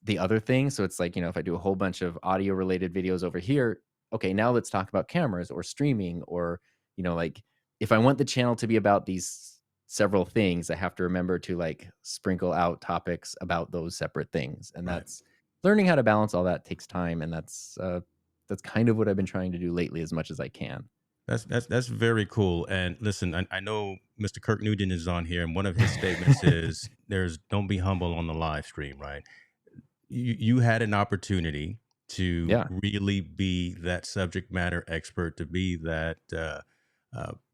the other thing. So it's like, if I do a whole bunch of audio related videos over here, okay, now let's talk about cameras or streaming or, like if I want the channel to be about these several things, I have to remember to like sprinkle out topics about those separate things. And Right. that's learning how to balance all that takes time. And that's kind of what I've been trying to do lately as much as I can. That's very cool. And listen, I know Mr. Kirk Nugent is on here, and one of his statements is there's don't be humble on the live stream, right? You had an opportunity to Yeah. really be that subject matter expert, to be that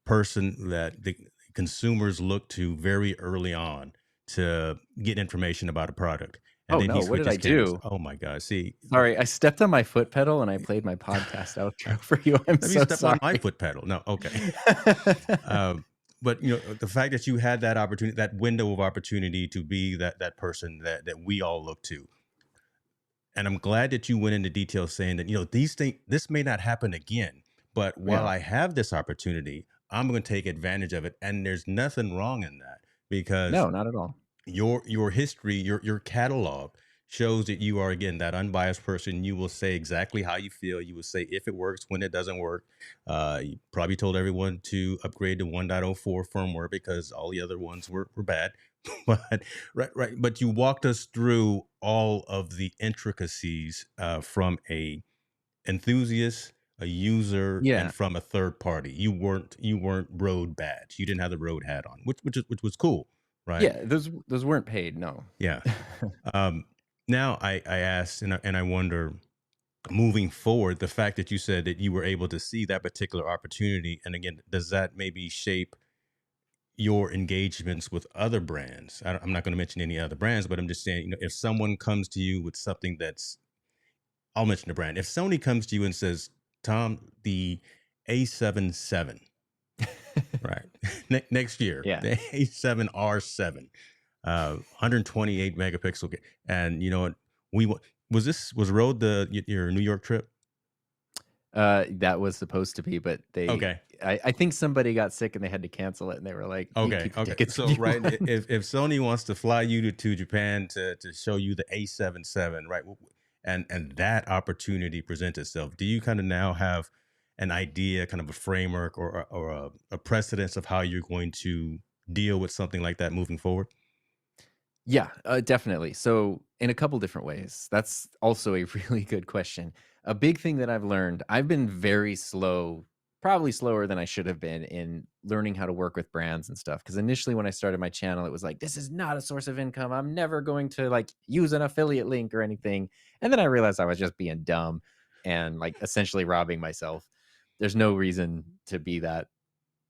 person that the consumers look to very early on to get information about a product. And Oh then he no, what did I switches cameras. do? Oh my God. See, Sorry, I stepped on my foot pedal and I played my podcast outro for you. I'm let me so step on my sorry. foot pedal. No, okay. But the fact that you had that opportunity, that window of opportunity to be that person that we all look to, and I'm glad that you went into detail saying that these things, this may not happen again, but while Yeah. I have this opportunity, I'm going to take advantage of it, and there's nothing wrong in that because No, not at all. your history, your catalog shows that you are again that unbiased person. You will say exactly how you feel. You will say if it works, when it doesn't work. You probably told everyone to upgrade to 1.04 firmware because all the other ones were bad. But right. But you walked us through all of the intricacies from a enthusiast, a user, and Yeah. from a third party. You weren't road badge. You didn't have the road hat on, which was cool, right? Yeah, those weren't paid, no. Yeah. Um, Now I asked and I wonder, moving forward, the fact that you said that you were able to see that particular opportunity, and again, does that maybe shape your engagements with other brands? I'm not going to mention any other brands, but I'm just saying, if someone comes to you with something that's, I'll mention the brand. If Sony comes to you and says, Tom, the A77, right, next year, Yeah. the A7R7, 128 megapixel, and was Rode your New York trip? That was supposed to be, but Okay. I think somebody got sick and they had to cancel it, and they were like, "You Okay, keep the okay. tickets if So, you right, want." if Sony wants to fly you to Japan to show you the A77, right, and that opportunity presents itself, do you kind of now have an idea, kind of a framework or a precedence of how you're going to deal with something like that moving forward? Yeah, definitely. So, in a couple different ways. That's also a really good question. A big thing that I've learned, I've been very slow, probably slower than I should have been in learning how to work with brands and stuff. Because initially, when I started my channel, it was like, this is not a source of income. I'm never going to like use an affiliate link or anything. And then I realized I was just being dumb and like essentially robbing myself. There's no reason to be that,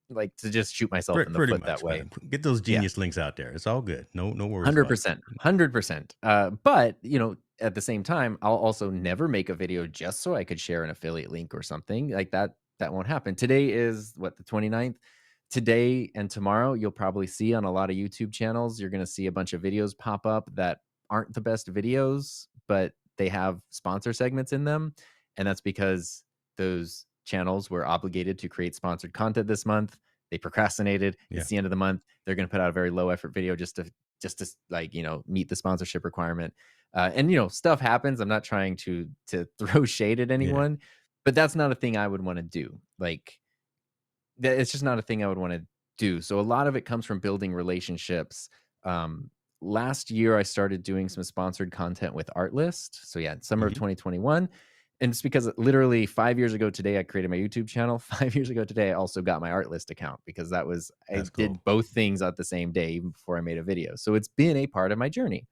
like to just shoot myself in the Pretty foot that much, way. man. Get those Yeah. genius links out there. It's all good. No worries about it. 100%, 100%. But, at the same time, I'll also never make a video just so I could share an affiliate link or something. Like that won't happen. Today is what, the 29th? Today and tomorrow, you'll probably see on a lot of YouTube channels, you're gonna see a bunch of videos pop up that aren't the best videos, but they have sponsor segments in them. And that's because those channels were obligated to create sponsored content this month. They procrastinated. Yeah, It's the end of the month. They're going to put out a very low effort video just to like meet the sponsorship requirement. And stuff happens. I'm not trying to throw shade at yeah. anyone, but that's not a thing I would want to do. Like that, it's just not a thing I would want to do. So a lot of it comes from building relationships. Um, Last year, I started doing some sponsored content with Artlist. So yeah, summer of Mhm. 2021. And it's because literally 5 years ago today, I created my YouTube channel. 5 years ago today, I also got my Artlist account because I That's cool. did both things at the same day, even before I made a video. So it's been a part of my journey.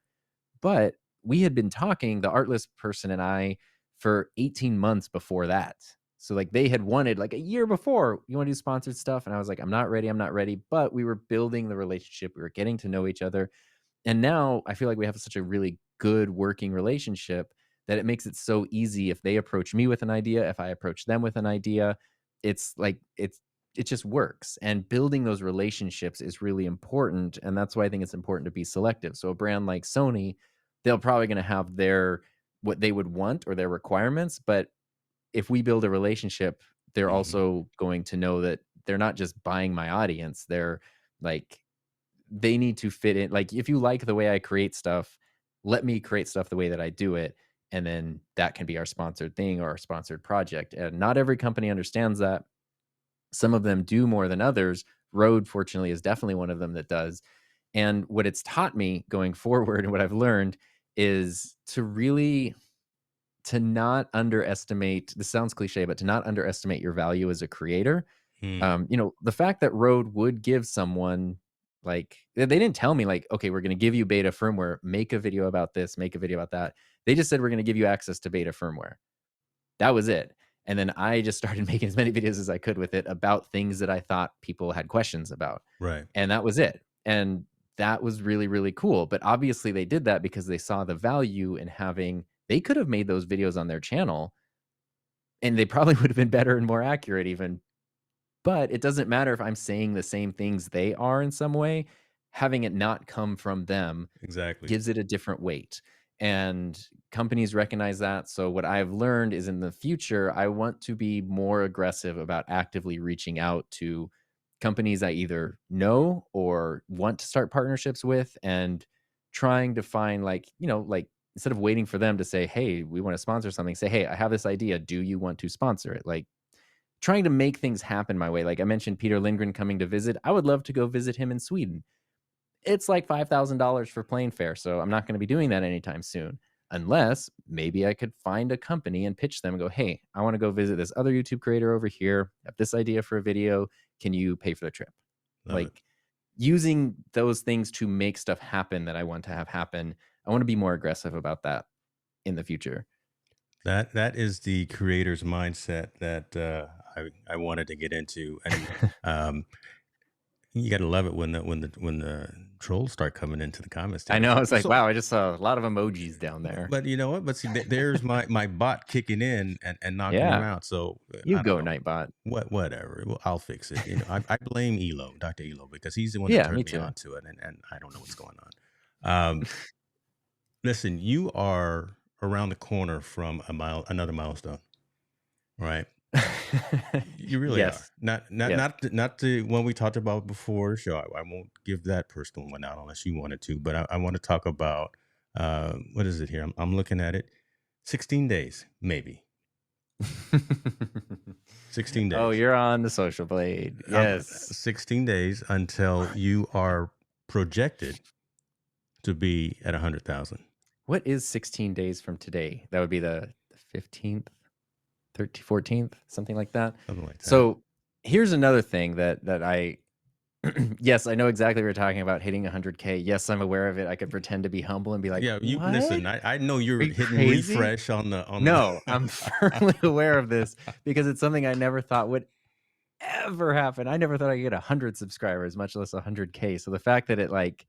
But we had been talking, the Artlist person and I, for 18 months before that. So like they had wanted like a year before, you want to do sponsored stuff? And I was like, I'm not ready. I'm not ready. But we were building the relationship. We were getting to know each other. And now I feel like we have such a really good working relationship that it makes it so easy if they approach me with an idea, if I approach them with an idea, it's like it just works. And building those relationships is really important. And that's why I think it's important to be selective. So a brand like Sony, they're probably going to have their what they would want or their requirements. But if we build a relationship, they're Mhm. also going to know that they're not just buying my audience. They're like they need to fit in. Like, if you like the way I create stuff, let me create stuff the way that I do it. And then that can be our sponsored thing or our sponsored project. And not every company understands that. Some of them do more than others. Rode, fortunately, is definitely one of them that does. And what it's taught me going forward and what I've learned is to not underestimate, this sounds cliche, but to not underestimate your value as a creator. Mm. The fact that Rode would give someone like they didn't tell me like, okay, we're going to give you beta firmware, make a video about this, make a video about that. They just said we're going to give you access to beta firmware. That was it. And then I just started making as many videos as I could with it about things that I thought people had questions about. Right. And that was it. And that was really, really cool. But obviously they did that because they saw the value in having they could have made those videos on their channel and they probably would have been better and more accurate even, but it doesn't matter if I'm saying the same things they are in some way, having it not come from them Exactly. gives it a different weight. And companies recognize that. So what I've learned is in the future, I want to be more aggressive about actively reaching out to companies I either know or want to start partnerships with and trying to find like instead of waiting for them to say, "Hey, we want to sponsor something," say, "Hey, I have this idea. Do you want to sponsor it?" Like trying to make things happen my way. Like I mentioned Peter Lindgren coming to visit. I would love to go visit him in Sweden. It's like $5,000 for plane fare, so I'm not gonna be doing that anytime soon, unless maybe I could find a company and pitch them and go, "Hey, I wanna go visit this other YouTube creator over here. I have this idea for a video. Can you pay for the trip?" Love it. Like, using those things to make stuff happen that I want to have happen, I wanna be more aggressive about that in the future. That is the creator's mindset that I wanted to get into, and um, you got to love it when the trolls start coming into the comments I there. know, I was like, So, "Wow, I just saw a lot of emojis down there." but you know what? But see, there's my bot kicking in and knocking him Yeah, out. So you I don't go, know. Nightbot. Whatever. Well, I'll fix it. I blame Elo, Dr. Elo, because he's the one that Yeah, me turned me too. on to it, and I don't know what's going on. Um, Listen, you are around the corner from another milestone, right? You really are. Yes. Yes. Not the one we talked about before the show. I won't give that personal one out unless you wanted to, but I want to talk about what is it here? I'm looking at it. 16 days, maybe. 16 Oh, days. you're on the social blade. Um, Yes. 16 days until you are projected to be at 100,000. What is 16 days from today? That would be the 15th, 13th, 14th, something like that. Something like that. So here's another thing that I yes, I know exactly what you're talking about, hitting 100K. Yes, I'm aware of it. I could pretend to be humble and be like, Yeah, you "What? listen, I know Are you're you hitting crazy?" refresh on the No, I'm firmly aware of this because it's something I never thought would ever happen. I never thought I'd get 100 subscribers, much less 100K. So the fact that it like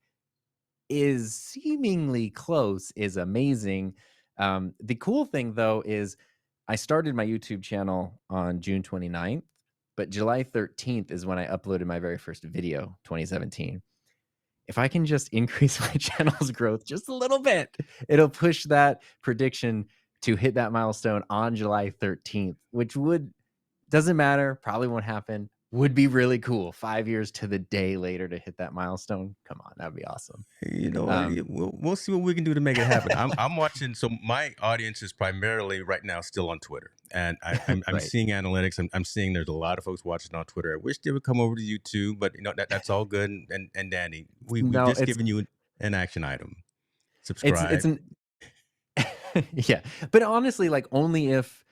is seemingly close is amazing. The cool thing though is I started my YouTube channel on June 29th, but July 13th is when I uploaded my very first video, 2017. If I can just increase my channel's growth just a little bit, it'll push that prediction to hit that milestone on July 13th, which would doesn't matter, probably won't happen. Would be really cool. 5 years to the day later to hit that milestone. Come on, that'd be awesome. You know what? Um, We'll see what we can do to make it happen. I'm watching. So my audience is primarily right now still on Twitter, and I'm right. seeing analytics. I'm seeing there's a lot of folks watching on Twitter. I wish they would come over to YouTube, but that's all good and dandy. We've No, just given you an action item. it's Subscribe. an yeah. But honestly, like only if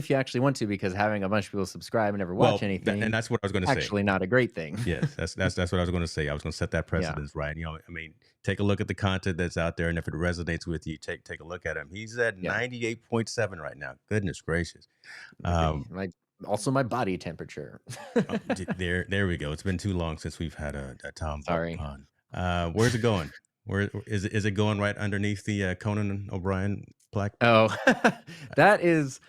you actually want to, because having a bunch of people subscribe and never watch Well, and anything, that's what I was going to say. actually not a great thing. Yes, that's what I was going to say. I was going to set that Yeah. precedence, right? I mean, take a look at the content that's out there, and if it resonates with you, take a look at him. He's at Yeah. 98.7 right now. Goodness gracious. Maybe. Um, Also my body temperature. there we go. It's been too long since we've had a Tom Sorry. Pond. Where's it going? Where is it going right underneath the Conan O'Brien plaque? Oh, that is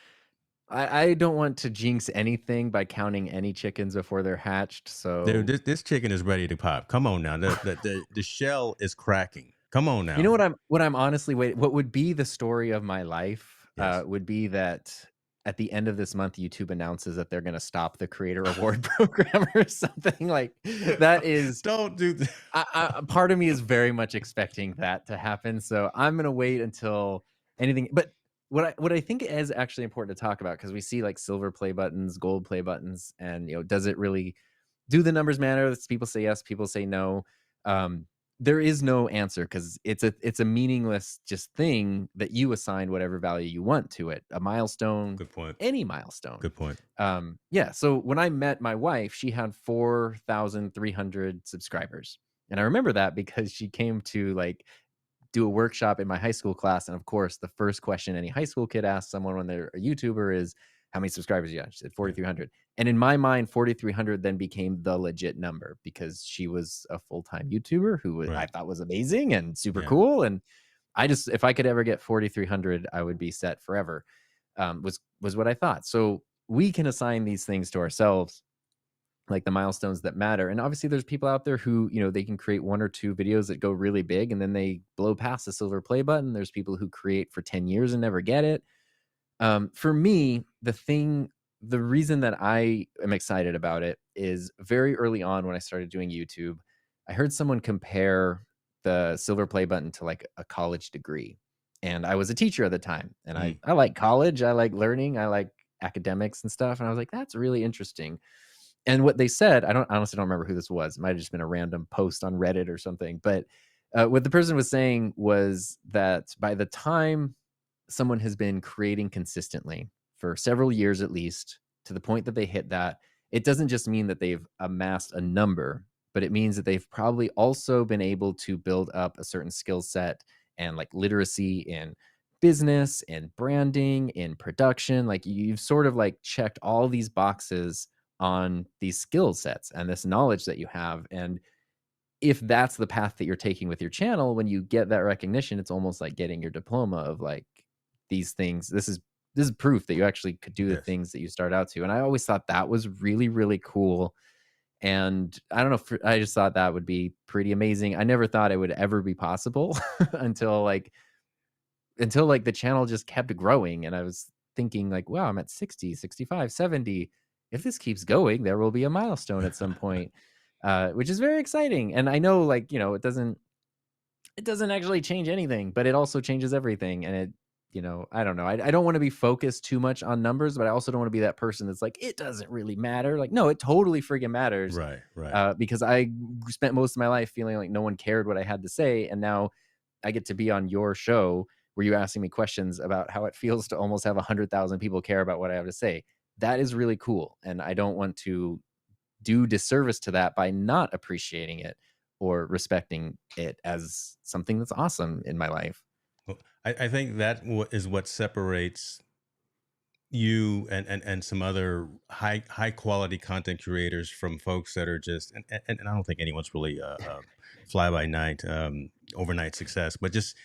I don't want to jinx anything by counting any chickens before they're hatched. Dude, So this chicken is ready to pop. Come on now. The shell is cracking. Come on you know now. what I'm honestly waiting. What would be the story of my life Yes. would be that at the end of this month, YouTube announces that they're going to stop the creator award program or something like that. Is Don't do that. part of me is very much expecting that to happen. So I'm going to wait until anything. But what I think is actually important to talk about, because we see like silver play buttons, gold play buttons, and does it really do the numbers matter? People say yes, people say no. Um, there is no answer because it's a meaningless just thing that you assign whatever value you want to it. A milestone, Good point. any milestone. Good point. Yeah. So when I met my wife, she had 4,300 subscribers, and I remember that because she came to like do a workshop in my high school class. And of course, the first question any high school kid asks someone when they're a YouTuber is, how many subscribers you have? She said Yeah. 4,300. And in my mind, 4,300 then became the legit number because she was a full-time YouTuber who I Right. thought was amazing and super Yeah. cool. And if I could ever get 4,300, I would be set forever, was what I thought. So we can assign these things to ourselves, like the milestones that matter. And obviously there's people out there who, they can create one or two videos that go really big and then they blow past the silver play button. There's people who create for 10 years and never get it. For me, the reason that I am excited about it is very early on when I started doing YouTube, I heard someone compare the silver play button to like a college degree. And I was a teacher at the time. And Mm. I like college. I like learning. I like academics and stuff. And I was like, that's really interesting. And what they said, I honestly don't remember who this was. It might have just been a random post on Reddit or something. But what the person was saying was that by the time someone has been creating consistently for several years at least, to the point that they hit that, it doesn't just mean that they've amassed a number, but it means that they've probably also been able to build up a certain skill set and like literacy in business and branding, in production. Like you've sort of like checked all these boxes on these skill sets and this knowledge that you have. And if that's the path that you're taking with your channel, when you get that recognition, it's almost like getting your diploma of like these things. This is proof that you actually could do the Yes. things that you start out to. And I always thought that was really, really cool. And I don't know, I just thought that would be pretty amazing. I never thought it would ever be possible until like the channel just kept growing. And thinking like, wow, I'm at 60, 65, 70. If this keeps going, there will be a milestone at some point, which is very exciting. And I know, like, it doesn't actually change anything, but it also changes everything. And I don't know. I don't want to be focused too much on numbers, but I also don't want to be that person that's like, it doesn't really matter. Like, no, it totally freaking matters. Right, right. Because I spent most of my life feeling like no one cared what I had to say. And now I get to be on your show where you're asking me questions about how it feels to almost have 100,000 people care about what I have to say. That is really cool. And I don't want to do disservice to that by not appreciating it or respecting it as something that's awesome in my life. Well, I think that is what separates you and some other high quality content creators from folks that are just and I don't think anyone's really fly by night overnight success, but just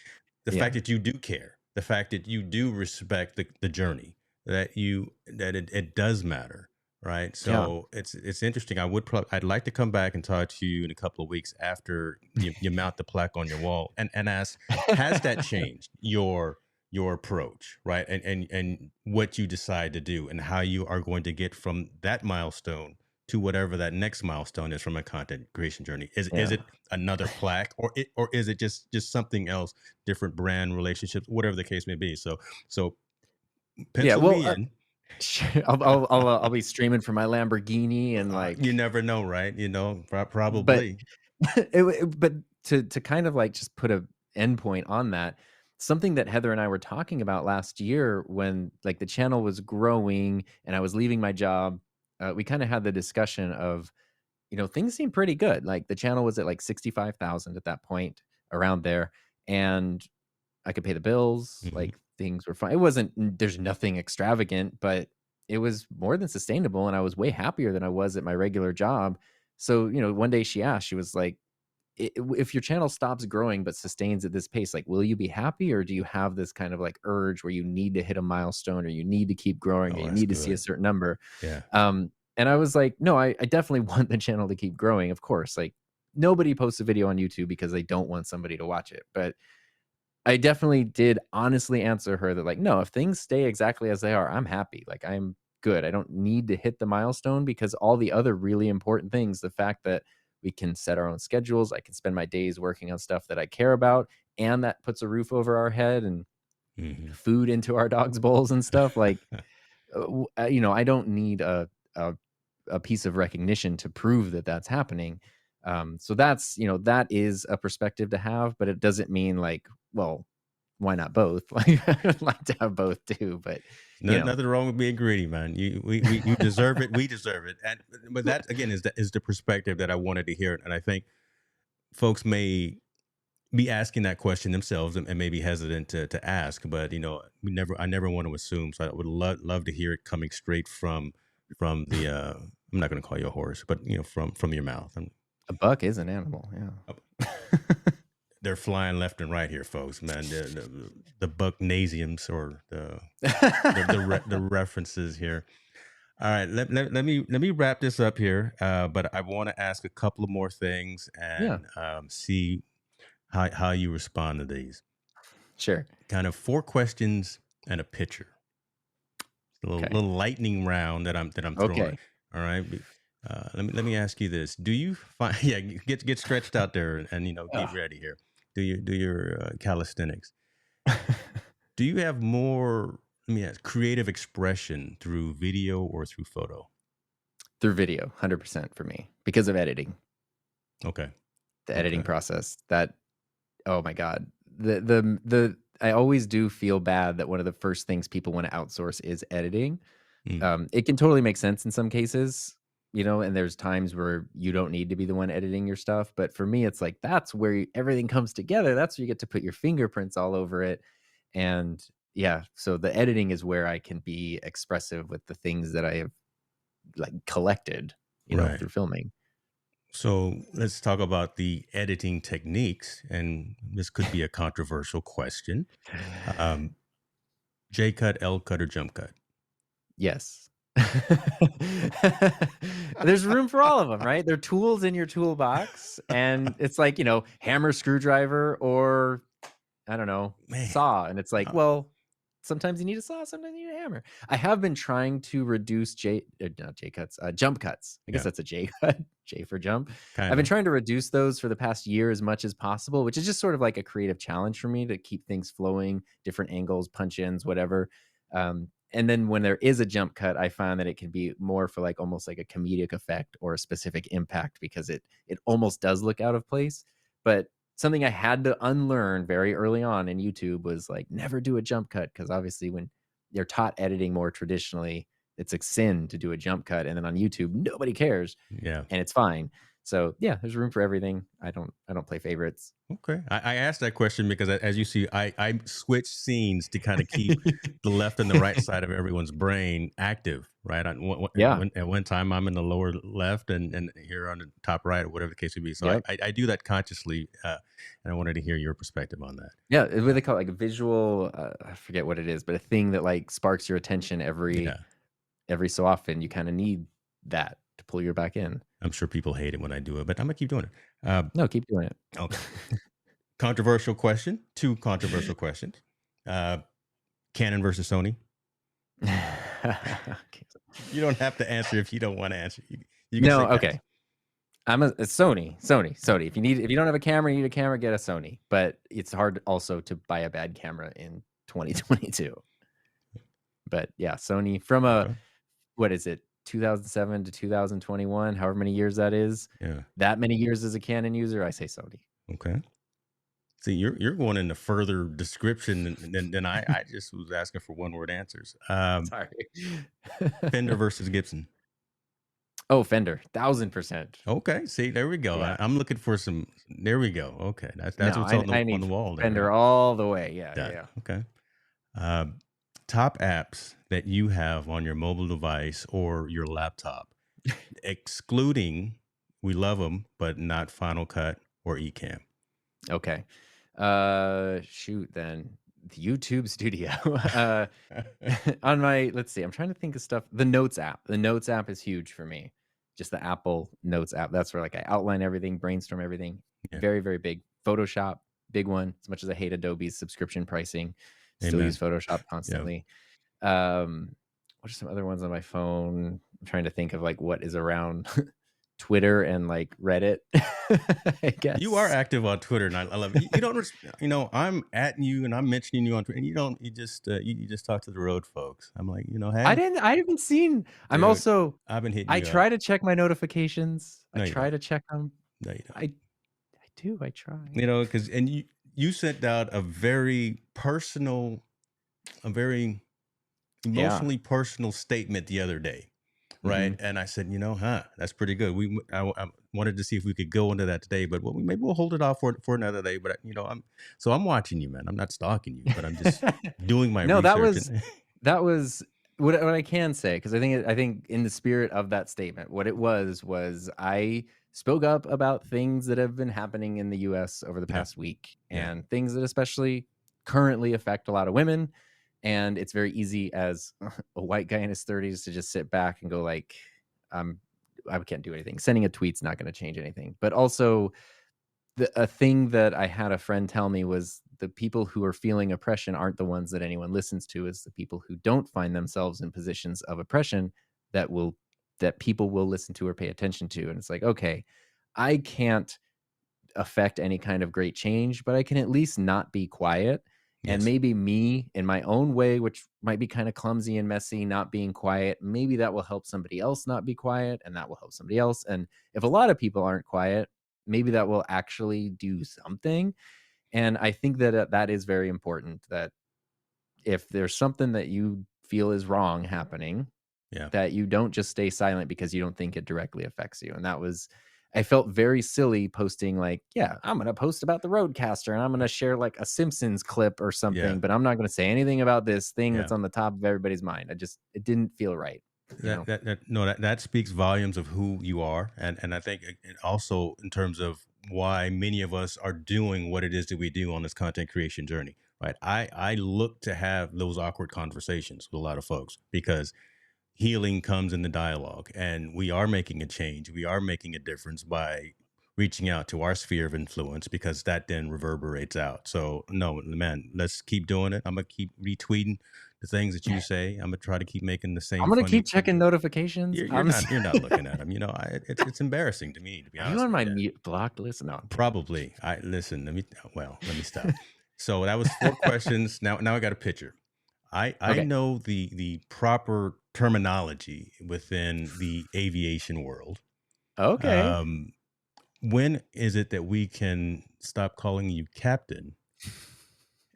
the Yeah. fact that you do care, the fact that you do respect the journey, that it does matter, right? Yeah. So it's interesting. I'd like to come back and talk to you in a couple of weeks after you mount the plaque on your wall and ask, has that changed your approach, right? And what you decide to do and how you are going to get from that milestone to whatever that next milestone is from a content creation journey. Is Yeah. it another plaque, or is it just something else, different brand relationships, whatever the case may be? So Yeah. pencil Well, me in. sure. I'll be streaming from my Lamborghini and You like, never know, right? but Probably. but to kind of like just put a endpoint on that, something that Heather and I were talking about last year when like the channel was growing and I was leaving my job, we kind of had the discussion of, things seemed pretty good. Like the channel was at like 65,000 at that point, around there, and I could pay the bills. Hmm. Like things were fine. There's nothing extravagant, but it was more than sustainable, and I was way happier than I was at my regular job. So, one day she asked, she was like, If your channel stops growing but sustains at this pace, like, will you be happy, or do you have this kind of like urge where you need to hit a milestone, or you need to keep growing, or Oh, you that's need to see a good. certain number?" Yeah. And I was like, no, I definitely want the channel to keep growing. Of course, like nobody posts a video on YouTube because they don't want somebody to watch it. But I definitely did honestly answer her that, like, no, if things stay exactly as they are, I'm happy. Like, I'm good. I don't need to hit the milestone because all the other really important things, the fact that we can set our own schedules, I can spend my days working on stuff that I care about, and that puts a roof over our head and Hmm. food into our dogs' bowls and stuff. Like, I don't need a a piece of recognition to prove that that's happening. So that is a perspective to have, but it doesn't mean like, well, why not both? Like I'd like to have both too, but you know, Nothing wrong with being greedy, man. You deserve it. We deserve it. And but that again is the perspective that I wanted to hear. And I think folks may be asking that question themselves and maybe hesitant to ask. But I never want to assume. So I would love to hear it coming straight from the. I'm not going to call you a horse, but from your mouth. a buck is an animal. Uh, Yeah. they're flying left and right here, folks. Man, the Bucknasiums or the references here. All right, let me wrap this up here. But I want to ask a couple of more things Yeah. and see how you respond to these. Sure. Kind of four questions and a picture. A little, Okay. little lightning round that I'm throwing. Okay. All right. Let me ask you this: do you find yeah get stretched out there and get Ugh. ready here? Do your calisthenics? Do you have more? Let me ask, creative expression through video or through photo? Through video, 100% for me because of editing, Okay. the editing Okay. process. That Oh my god. The I always do feel bad that one of the first things people want to outsource is editing. Mm, It can totally make sense in some cases, and there's times where you don't need to be the one editing your stuff. But for me, it's like that's where everything comes together. That's where you get to put your fingerprints all over it. And yeah, so the editing is where I can be expressive with the things that I have like collected, right. through filming. So let's talk about the editing techniques, and this could be a controversial question. Um, J cut, L cut, or jump cut? Yes. There's room for all of them, right? They're tools in your toolbox, and it's like, hammer, screwdriver, or I don't know, Man, saw, and it's like, uh, well, sometimes you need a saw, sometimes you need a hammer. I have been trying to reduce not J cuts, jump cuts. I guess Yeah, that's a J cut, J for jump. I've kind been of. trying to reduce those for the past year as much as possible, which is just sort of like a creative challenge for me to keep things flowing, different angles, punch ins, whatever. And then when there is a jump cut, I find that it can be more for like almost like a comedic effect or a specific impact because it almost does look out of place. But something I had to unlearn very early on in YouTube was like never do a jump cut because obviously when you're taught editing more traditionally, it's a sin to do a jump cut, and then on YouTube nobody cares Yeah. and it's fine. So yeah, there's room for everything. I don't play favorites. Okay. I asked that question because, as you see, I switch scenes to kind of keep the left and the right side of everyone's brain active, right? Yeah. At one time, I'm in the lower left and here on the top right, or whatever the case would be. So Yep. I do that consciously. And I wanted to hear your perspective on that. Yeah, what they call it, like a visual, I forget what it is, but a thing that like sparks your attention Yeah. every so often. You kind of need that to pull you back in. I'm sure people hate it when I do it, but I'm going to keep doing it. No, keep doing it. Okay. Controversial question. Two controversial questions. Uh, Canon versus Sony. Okay. You don't have to answer if you don't want to answer. You can No, say pass. okay. It's Sony. If you don't have a camera, you need a camera, get a Sony. But it's hard also to buy a bad camera in 2022. But yeah, Sony from a Okay. what is it, 2007 to 2021, however many years that is. Yeah. That many years as a Canon user, I say Sony. Okay. See, you're going into further description than I. I just was asking for one word answers. Sorry. Fender versus Gibson. Oh, Fender, 1000%. Okay. See, there we go. Yeah. I'm looking for some. There we go. Okay. That's No, what's I on need the wall there. Fender Right? all the way. Yeah, Done. yeah, Okay. Um, Top apps that you have on your mobile device or your laptop, excluding we love them, but not Final Cut or Ecamm. yeah. Okay. Shoot then. The YouTube Studio. On my, let's see, I'm trying to think of stuff. The Notes app. The Notes app is huge for me. Just the Apple Notes app. That's where like I outline everything, brainstorm everything. Yeah. Very, very big. Photoshop, big one. As much as I hate Adobe's subscription pricing, still Amen. use Photoshop constantly. What are some other ones on my phone? I'm trying to think of like what is around Twitter and like Reddit. I guess You are active on Twitter, and I love it. You don't, I'm at you and I'm mentioning you on Twitter, and you don't. You just talk to the road folks. I'm like, hey, I haven't seen. I'm dude, also. I've been hitting I you up. try to check my notifications. I No, you try don't. to check them. No, you don't. I do. I try. Because you sent out a very personal, a very Yeah. emotionally personal statement the other day, right? Mhm. And I said, that's pretty good. I wanted to see if we could go into that today, but maybe we'll hold it off for another day. But I'm watching you, man. I'm not stalking you, but I'm just doing my No, research. that was what I can say, because I think in the spirit of that statement, what it was I spoke up about things that have been happening in the US over the Yeah, past week yeah, and things that especially currently affect a lot of women. And it's very easy as a white guy in his 30s to just sit back and go like, um, I can't do anything. Sending a tweet's not going to change anything. But also a thing that I had a friend tell me was the people who are feeling oppression aren't the ones that anyone listens to. Is the people who don't find themselves in positions of oppression that people will listen to or pay attention to. And it's like, okay, I can't affect any kind of great change, but I can at least not be quiet. And yes, maybe me in my own way, which might be kind of clumsy and messy, not being quiet, maybe that will help somebody else not be quiet, and that will help somebody else. And if a lot of people aren't quiet, maybe that will actually do something. And I think that that is very important, that if there's something that you feel is wrong happening, yeah, that you don't just stay silent because you don't think it directly affects you. And I felt very silly posting like, yeah, I'm going to post about the Roadcaster and I'm going to share like a Simpsons clip or yeah. something, but I'm not going to say anything about this thing Yeah. that's on the top of everybody's mind. It didn't feel right, you know? That speaks volumes of who you are, and I think it also in terms of why many of us are doing what it is that we do on this content creation journey, right? I look to have those awkward conversations with a lot of folks because healing comes in the dialogue, and we are making a change, we are making a difference by reaching out to our sphere of influence because that then reverberates out. So no, man, let's keep doing it. I'm gonna keep retweeting the things that you say. I'm gonna try to keep making the I'm same gonna funny. keep checking notifications. You're I'm not looking at them. It's embarrassing to me, to be Are you honest on with my you. mute blocked list? No, I'm kidding. Probably. I listen. Let me stop. So that was four questions. Now I got a picture. I Okay. know the proper terminology within the aviation world. Okay. Um, when is it that we can stop calling you captain,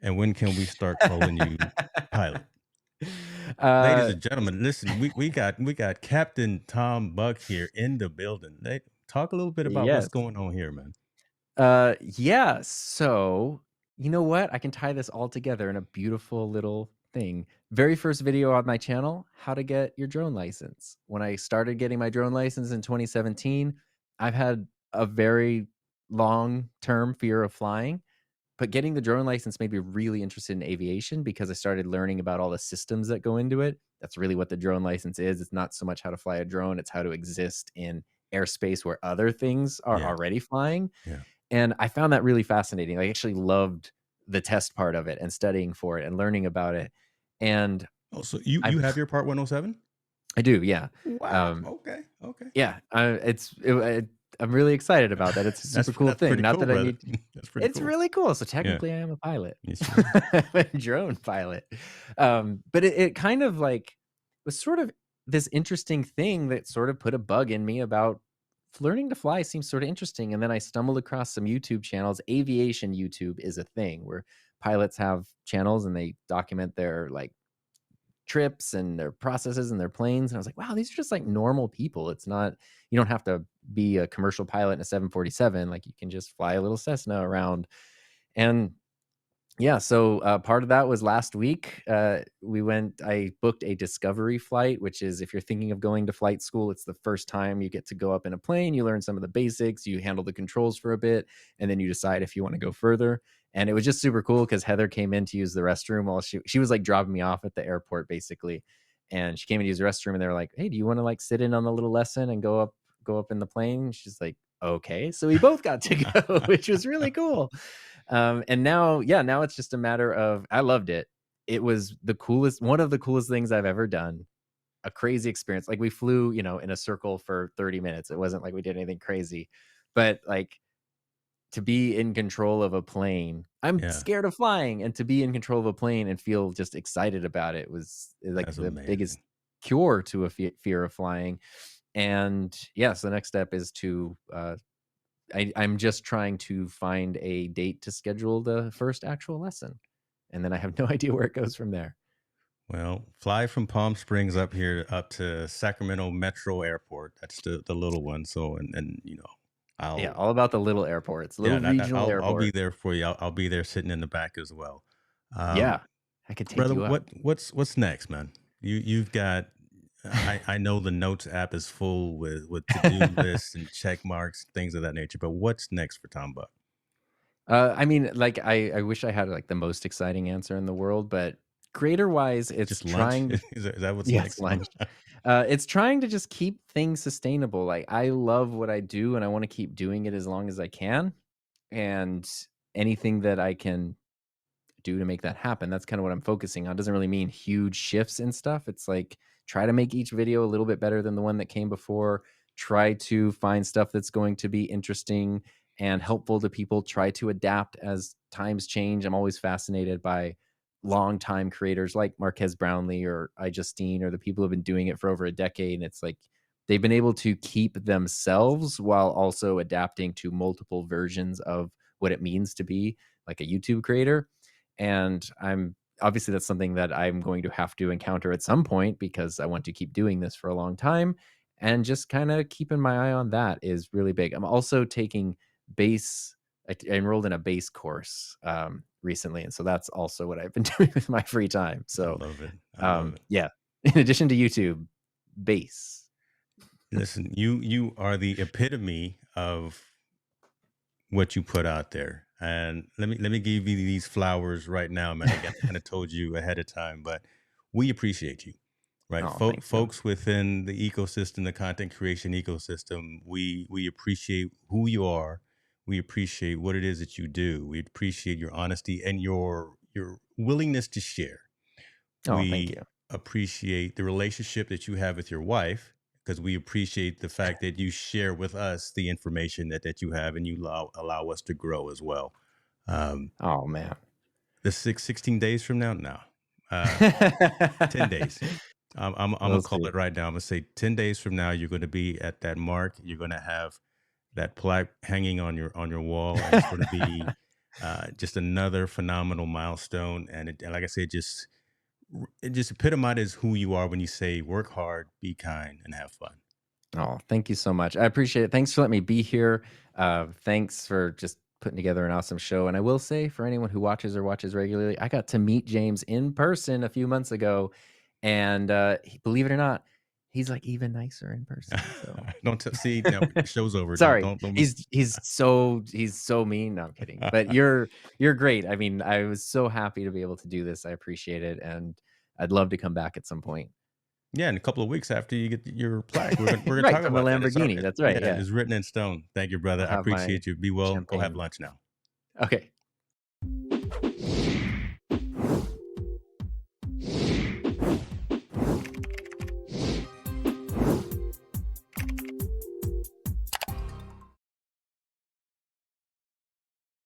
and when can we start calling you pilot? Ladies Uh, and gentlemen, listen, we got Captain Tom Buck here in the building. Talk a little bit about what's yes. going on here, man. Yeah, so, you know what? I can tie this all together in a beautiful little thing. Very first video on my channel, how to get your drone license. When I started getting my drone license in 2017, I've had a very long-term fear of flying, but getting the drone license made me really interested in aviation because I started learning about all the systems that go into it. That's really what the drone license is. It's not so much how to fly a drone, it's how to exist in airspace where other things are Yeah, already flying. yeah. And I found that really fascinating. I actually loved the test part of it and studying for it and learning about it. And Oh, so you I've have your Part 107? I do, yeah. Wow. Um, Okay. Okay. yeah, I'm really excited about that. It's a super cool That's thing. pretty Not cool, that I brother. need That's pretty It's cool. really cool. So Yeah. technically I am a pilot. Yes, you are. I'm a drone pilot. But it kind of like was sort of this interesting thing that sort of put a bug in me about learning to fly seems sort of interesting. And then I stumbled across some YouTube channels. Aviation YouTube is a thing where pilots have channels and they document their like trips and their processes and their planes. And I was like, wow, these are just like normal people. It's not, you don't have to be a commercial pilot in a 747. Like you can just fly a little Cessna around. And yeah, so, part of that was last week, I booked a discovery flight, which is if you're thinking of going to flight school, it's the first time you get to go up in a plane, you learn some of the basics, you handle the controls for a bit, and then you decide if you wanna go further, and it was just super cool because Heather came in to use the restroom while she was, like, dropping me off at the airport, basically, and she came in to use the restroom, and they were like, "Hey, do you wanna, like, sit in on the little lesson and go up in the plane?" She's like, "Okay." So we both got to go, which was really cool. And now, yeah, now it's just a matter of I loved it. It was the coolest one of the coolest things I've ever done. A crazy experience. Like we flew, in a circle for 30 minutes. It wasn't like we did anything crazy. But like to be in control of a plane. I'm Yeah. scared of flying and to be in control of a plane and feel just excited about it was like That's the biggest amazing. cure to a fear of flying. And yes, the next step is to I'm just trying to find a date to schedule the first actual lesson, and then I have no idea where it goes from there. Well, fly from Palm Springs up here up to Sacramento Metro Airport. That's the little one. So and Yeah, I'll all about the little airports, little yeah, regional I'll be airport. there for you. I'll be there sitting in the back as well. Um, Yeah, I could take brother, you up. what's next, man? You've got I know the notes app is full with to-do lists and check marks, things of that nature, but what's next for Tom Buck? I mean, like, I wish I had, like, the most exciting answer in the world, but creator-wise, it's Just lunch? trying to Is that what's yes, next? lunch. It's trying to just keep things sustainable, like, I love what I do, and I wanna keep doing it as long as I can, and anything that I can do to make that happen. That's kind of what I'm focusing on. Doesn't really mean huge shifts and stuff. It's like try to make each video a little bit better than the one that came before. Try to find stuff that's going to be interesting and helpful to people. Try to adapt as times change. I'm always fascinated by longtime creators like Marquez Brownlee or iJustine or the people who have been doing it for over a decade. And it's like they've been able to keep themselves while also adapting to multiple versions of what it means to be like a YouTube creator. And I'm obviously that's something that I'm going to have to encounter at some point because I want to keep doing this for a long time. And just kind of keeping my eye on that is really big. I'm also taking bass. I enrolled in a bass course recently, and so that's also what I've been doing with my free time. I So, love it. I love it. yeah. In addition to YouTube, bass. Listen, you are the epitome of what you put out there. And let me give you these flowers right now, man. I kind of told you ahead of time, but we appreciate you, right? Oh, thank you. Folks within the ecosystem, the content creation ecosystem, we appreciate who you are. We appreciate what it is that you do. We appreciate your honesty and your willingness to share. Oh, thank We you. appreciate the relationship that you have with your wife because we appreciate the fact that you share with us the information that you have and you allow us to grow as well. Um, Oh, man. the 16 days from now, no, uh, 10 days. I'm gonna We'll call see. it right now. I'm gonna say 10 days from now, you're gonna be at that mark. You're gonna have that plaque hanging on your wall, and it's gonna be just another phenomenal milestone. And like I said, it just epitomizes who you are when you say work hard, be kind, and have fun. Oh, thank you so much. I appreciate it. Thanks for letting me be here. Thanks for just putting together an awesome show. And I will say, for anyone who watches or watches regularly, I got to meet James in person a few months ago, and believe it or not, he's like even nicer in person. So Don't see now. Show's over. sorry, Don't. he's so mean. No, I'm kidding. But you're great. I mean, I was so happy to be able to do this. I appreciate it, and I'd love to come back at some point. Yeah, in a couple of weeks after you get your plaque, we're gonna Right, talk from the about that. Lamborghini. That's right. Yeah, Yeah, it's written in stone. Thank you, brother. I'll I have my appreciate you. Be well. Go have champagne. lunch now. Okay.